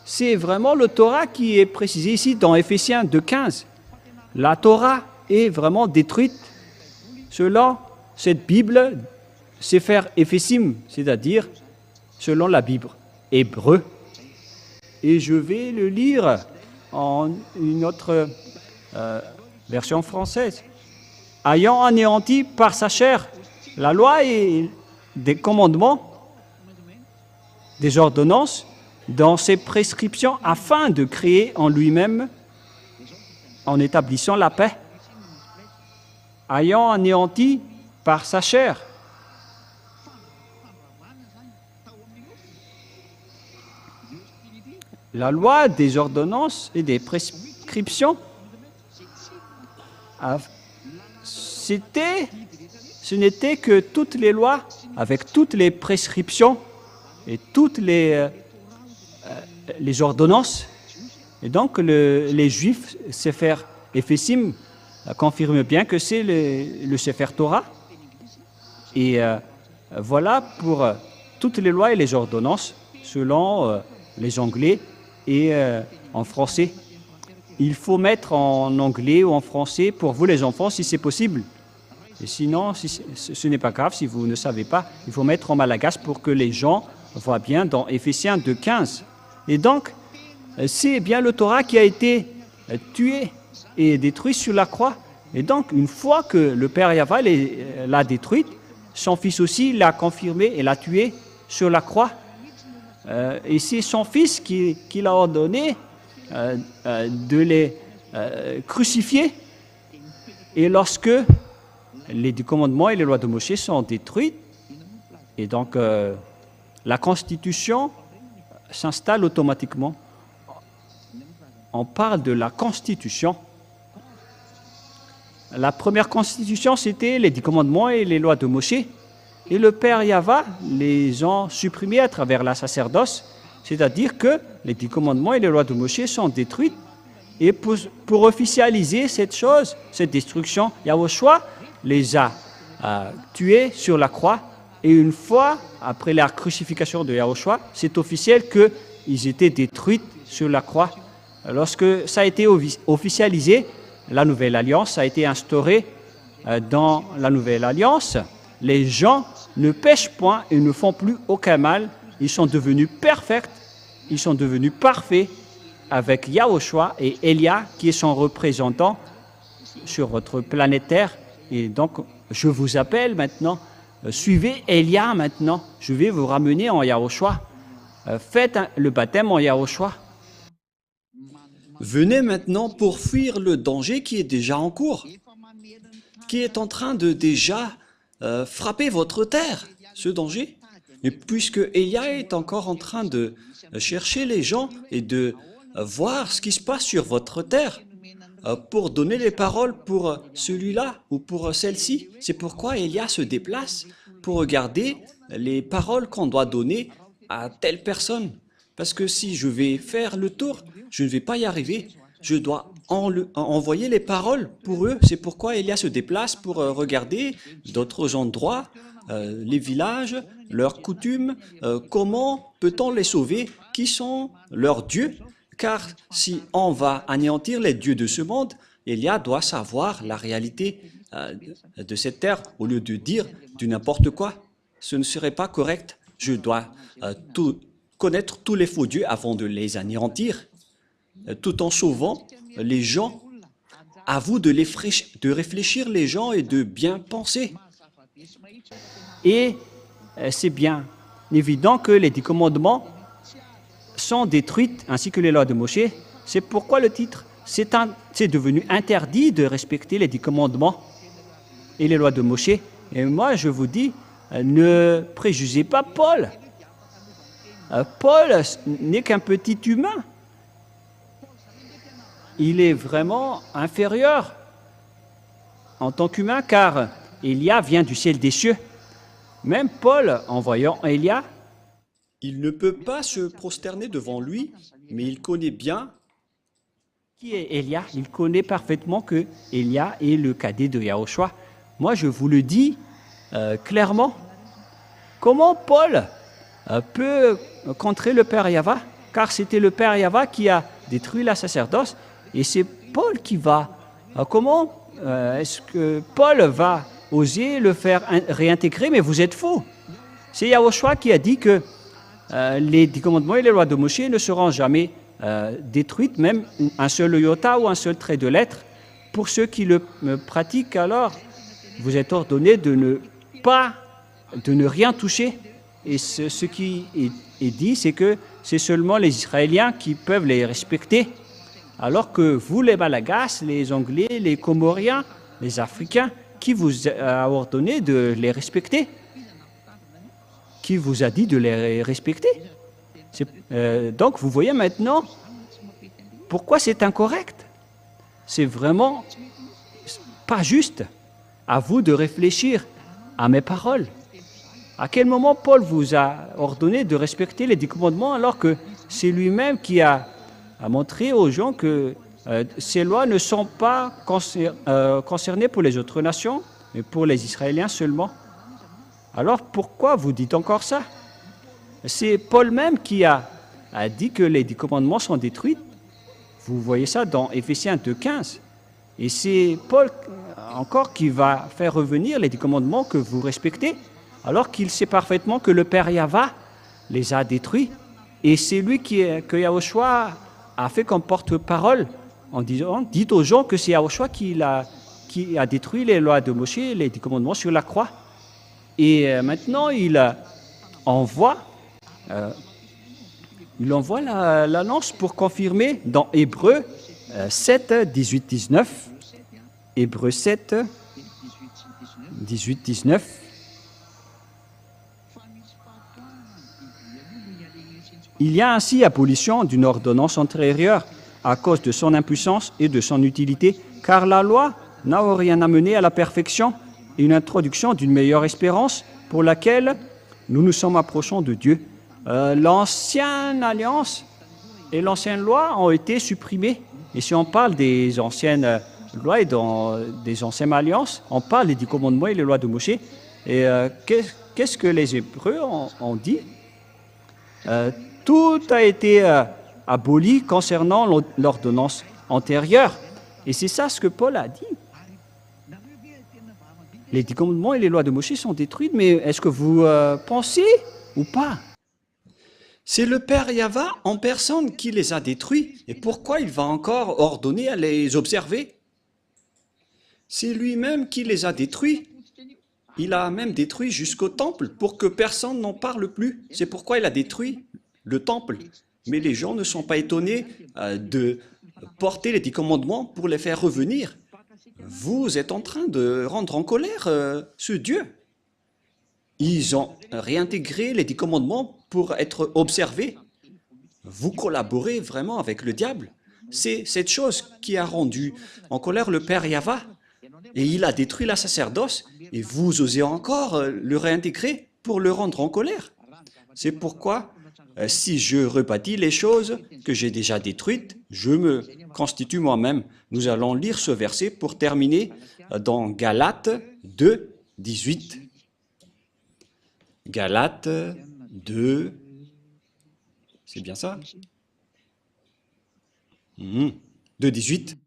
C'est vraiment le Torah qui est précisé ici dans Éphésiens 2:15. La Torah est vraiment détruite selon cette Bible, Sefer Éphésim, c'est-à-dire selon la Bible hébreu. Et je vais le lire en une autre version française. Ayant anéanti par sa chair la loi et des commandements, des ordonnances, dans ses prescriptions, afin de créer en lui-même, en établissant la paix, ayant anéanti par sa chair. La loi des ordonnances et des prescriptions, ce n'était que toutes les lois, avec toutes les prescriptions et toutes les ordonnances. Et donc, les Juifs, Sefer Ephésim, confirment bien que c'est le Sefer Torah. Et voilà pour toutes les lois et les ordonnances, selon les Anglais et en français. Il faut mettre en anglais ou en français pour vous les enfants si c'est possible. Et sinon, ce n'est pas grave si vous ne savez pas. Il faut mettre en malagasy pour que les gens voient bien dans Éphésiens 2,15. Et donc, c'est bien le Torah qui a été tué et détruit sur la croix. Et donc, une fois que le Père Yahva l'a détruite, son Fils aussi l'a confirmé et l'a tué sur la croix. Et c'est son Fils qui l'a ordonné de les crucifier. Et lorsque les 10 commandements et les lois de Moïse sont détruites, et donc la Constitution s'installe automatiquement. On parle de la Constitution. La première Constitution, c'était les 10 commandements et les lois de Moïse. Et le Père Yahva les a supprimés à travers la sacerdoce, c'est-à-dire que les 10 commandements et les lois de Moïse sont détruites. Et pour officialiser cette chose, cette destruction, Yahushua les a tués sur la croix. Et une fois, après la crucifixion de Yahushua, c'est officiel qu'ils étaient détruits sur la croix. Lorsque ça a été officialisé, la Nouvelle Alliance a été instaurée dans la Nouvelle Alliance. Les gens ne pêchent point et ne font plus aucun mal. Ils sont devenus parfaits, ils sont devenus parfaits avec Yahushua et Elia qui est son représentant sur votre planète Terre. Et donc, je vous appelle maintenant, suivez Elia maintenant. Je vais vous ramener en Yahushua. Faites le baptême en Yahushua. Venez maintenant pour fuir le danger qui est déjà en cours, qui est en train de déjà frapper votre terre, ce danger. Et puisque Elia est encore en train de chercher les gens et de voir ce qui se passe sur votre terre, pour donner les paroles pour celui-là ou pour celle-ci. C'est pourquoi Elia se déplace pour regarder les paroles qu'on doit donner à telle personne. Parce que si je vais faire le tour, je ne vais pas y arriver. Je dois envoyer les paroles pour eux. C'est pourquoi Elia se déplace pour regarder d'autres endroits, les villages, leurs coutumes, comment peut-on les sauver, qui sont leurs dieux. Car si on va anéantir les dieux de ce monde, Elia doit savoir la réalité de cette terre au lieu de dire du n'importe quoi. Ce ne serait pas correct. Je dois connaître tous les faux dieux avant de les anéantir, tout en sauvant les gens. À vous de réfléchir les gens et de bien penser. Et c'est bien évident que les 10 commandements sont détruites, ainsi que les lois de Moïse. C'est pourquoi le titre, c'est devenu interdit de respecter les 10 commandements et les lois de Moïse. Et moi, je vous dis, ne préjugez pas Paul. Paul n'est qu'un petit humain. Il est vraiment inférieur en tant qu'humain, car Élia vient du ciel des cieux. Même Paul, en voyant Élia, il ne peut pas se prosterner devant lui, mais il connaît bien qui est Élia. Il connaît parfaitement que Élia est le cadet de Yahushua. Moi, je vous le dis clairement. Comment Paul peut contrer le Père Yahva? Car c'était le Père Yahva qui a détruit la sacerdoce. Et c'est Paul qui va. Comment est-ce que Paul va oser le faire réintégrer? Mais vous êtes faux. C'est Yahushua qui a dit que les 10 commandements et les lois de Moïse ne seront jamais détruites, même un seul iota ou un seul trait de lettre. Pour ceux qui le pratiquent, alors, vous êtes ordonnés de ne rien toucher. Et ce qui est dit, c'est que c'est seulement les Israéliens qui peuvent les respecter. Alors que vous, les Malagasy, les Anglais, les Comoriens, les Africains, qui vous a ordonné de les respecter? Qui vous a dit de les respecter? Donc, vous voyez maintenant pourquoi c'est incorrect. C'est vraiment pas juste. à vous de réfléchir à mes paroles. À quel moment Paul vous a ordonné de respecter les 10 commandements alors que c'est lui-même qui a montré aux gens que ces lois ne sont pas concernées pour les autres nations, mais pour les Israéliens seulement. Alors pourquoi vous dites encore ça? C'est Paul même qui a dit que les 10 commandements sont détruits. Vous voyez ça dans Éphésiens 2,15. Et c'est Paul encore qui va faire revenir les 10 commandements que vous respectez, alors qu'il sait parfaitement que le Père Yahva les a détruits. Et c'est lui que Yahushua a fait comme porte-parole en disant, dites aux gens que c'est Yahushua qui a détruit les lois de Moshe, les 10 commandements sur la croix. Et maintenant, il envoie l'annonce pour confirmer dans Hébreux 7, 18, 19. Hébreux 7, 18, 19. Il y a ainsi abolition d'une ordonnance antérieure à cause de son impuissance et de son utilité, car la loi n'a rien amené à la perfection et une introduction d'une meilleure espérance pour laquelle nous nous sommes approchants de Dieu. L'ancienne alliance et l'ancienne loi ont été supprimées. Et si on parle des anciennes lois et des anciennes alliances, on parle des 10 commandements et les lois de Moshe. Et qu'est-ce que les Hébreux ont dit? Tout a été aboli concernant l'ordonnance antérieure. Et c'est ça ce que Paul a dit. Les 10 commandements et les lois de Moshe sont détruites, mais est-ce que vous pensez ou pas? C'est le Père Yahva en personne qui les a détruits. Et pourquoi il va encore ordonner à les observer? C'est lui-même qui les a détruits. Il a même détruit jusqu'au temple pour que personne n'en parle plus. C'est pourquoi il a détruit le temple. Mais les gens ne sont pas étonnés de porter les 10 commandements pour les faire revenir. Vous êtes en train de rendre en colère ce Dieu. Ils ont réintégré les 10 commandements pour être observés. Vous collaborez vraiment avec le diable. C'est cette chose qui a rendu en colère le Père Yahva. Et il a détruit la sacerdoce. Et vous osez encore le réintégrer pour le rendre en colère. C'est pourquoi, si je rebâtis les choses que j'ai déjà détruites, je me constitue moi-même. Nous allons lire ce verset pour terminer dans Galates 2, 18. Galates 2, c'est bien ça? 2, 18.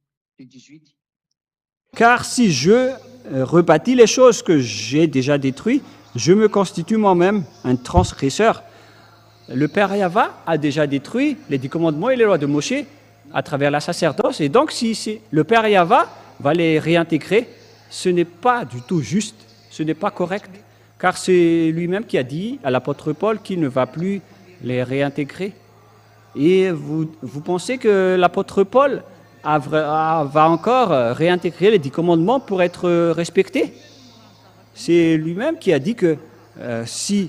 Car si je rebâtis les choses que j'ai déjà détruites, je me constitue moi-même un transgresseur. Le Père Yahva a déjà détruit les 10 commandements et les lois de Moshe à travers la sacerdoce. Et donc, si le Père Yahva va les réintégrer, ce n'est pas du tout juste, ce n'est pas correct. Car c'est lui-même qui a dit à l'apôtre Paul qu'il ne va plus les réintégrer. Et vous pensez que l'apôtre Paul va encore réintégrer les 10 commandements pour être respecté? C'est lui-même qui a dit que si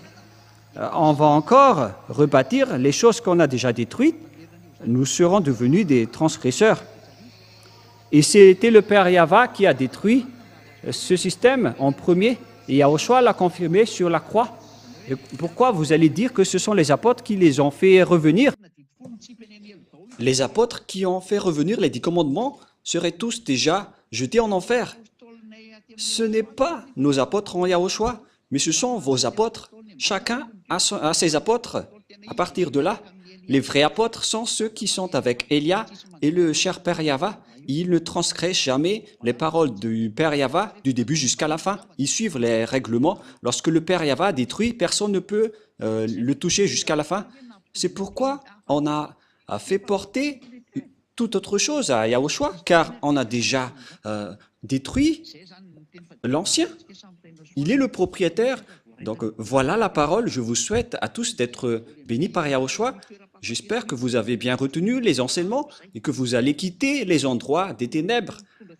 on va encore rebâtir les choses qu'on a déjà détruites, nous serons devenus des transgresseurs. Et c'était le Père Yahva qui a détruit ce système en premier, et Yahushua l'a confirmé sur la croix. Et pourquoi vous allez dire que ce sont les apôtres qui les ont fait revenir? Les apôtres qui ont fait revenir les 10 commandements seraient tous déjà jetés en enfer. Ce n'est pas nos apôtres en Yahushua, mais ce sont vos apôtres. Chacun a ses apôtres. À partir de là, les vrais apôtres sont ceux qui sont avec Elia et le cher Père Yahva. Ils ne transgressent jamais les paroles du Père Yahva du début jusqu'à la fin. Ils suivent les règlements. Lorsque le Père Yahva détruit, personne ne peut le toucher jusqu'à la fin. C'est pourquoi on a fait porter toute autre chose à Yahushua, car on a déjà détruit l'ancien. Il est le propriétaire. Donc voilà la parole. Je vous souhaite à tous d'être bénis par Yahushua. J'espère que vous avez bien retenu les enseignements et que vous allez quitter les endroits des ténèbres.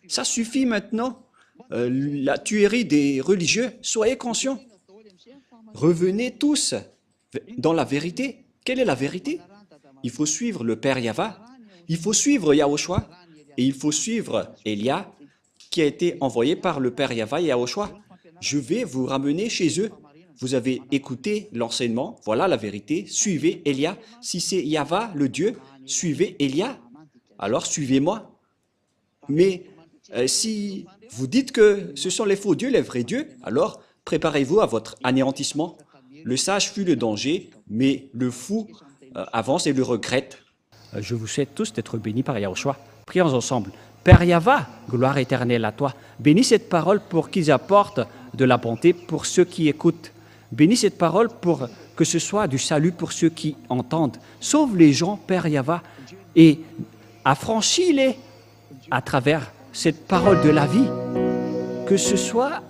Ça suffit maintenant. La tuerie des religieux, soyez conscients. Revenez tous dans la vérité. Quelle est la vérité? Il faut suivre le Père Yahva, il faut suivre Yahushua et il faut suivre Elia qui a été envoyé par le Père Yahva Yahushua. Je vais vous ramener chez eux. Vous avez écouté l'enseignement, voilà la vérité, suivez Elia. Si c'est Yahva, le Dieu, suivez Elia, alors suivez-moi. Mais si vous dites que ce sont les faux dieux, les vrais dieux, alors préparez-vous à votre anéantissement. Le sage fuit le danger, mais le fou avance et le regrette. Je vous souhaite tous d'être bénis par Yahushua. Prions ensemble. Père Yahva, gloire éternelle à toi. Bénis cette parole pour qu'ils apportent de la bonté pour ceux qui écoutent. Bénis cette parole pour que ce soit du salut pour ceux qui entendent. Sauve les gens, Père Yahva, et affranchis-les à travers cette parole de la vie. Que ce soit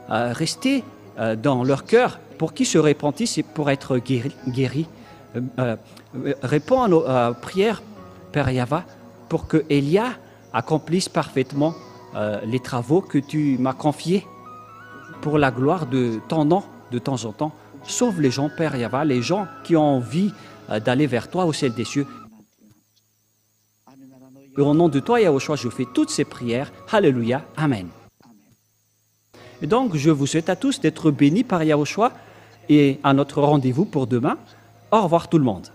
resté dans leur cœur pour qu'ils se repentissent et pour être guéris. Réponds à nos prières, Père Yahva, pour que Elia accomplisse parfaitement les travaux que tu m'as confiés pour la gloire de ton nom de temps en temps. Sauve les gens, Père Yahva, les gens qui ont envie d'aller vers toi au ciel des cieux. Et au nom de toi, Yahushua, je fais toutes ces prières. Alléluia. Amen. Et donc, je vous souhaite à tous d'être bénis par Yahushua et à notre rendez-vous pour demain. Au revoir tout le monde.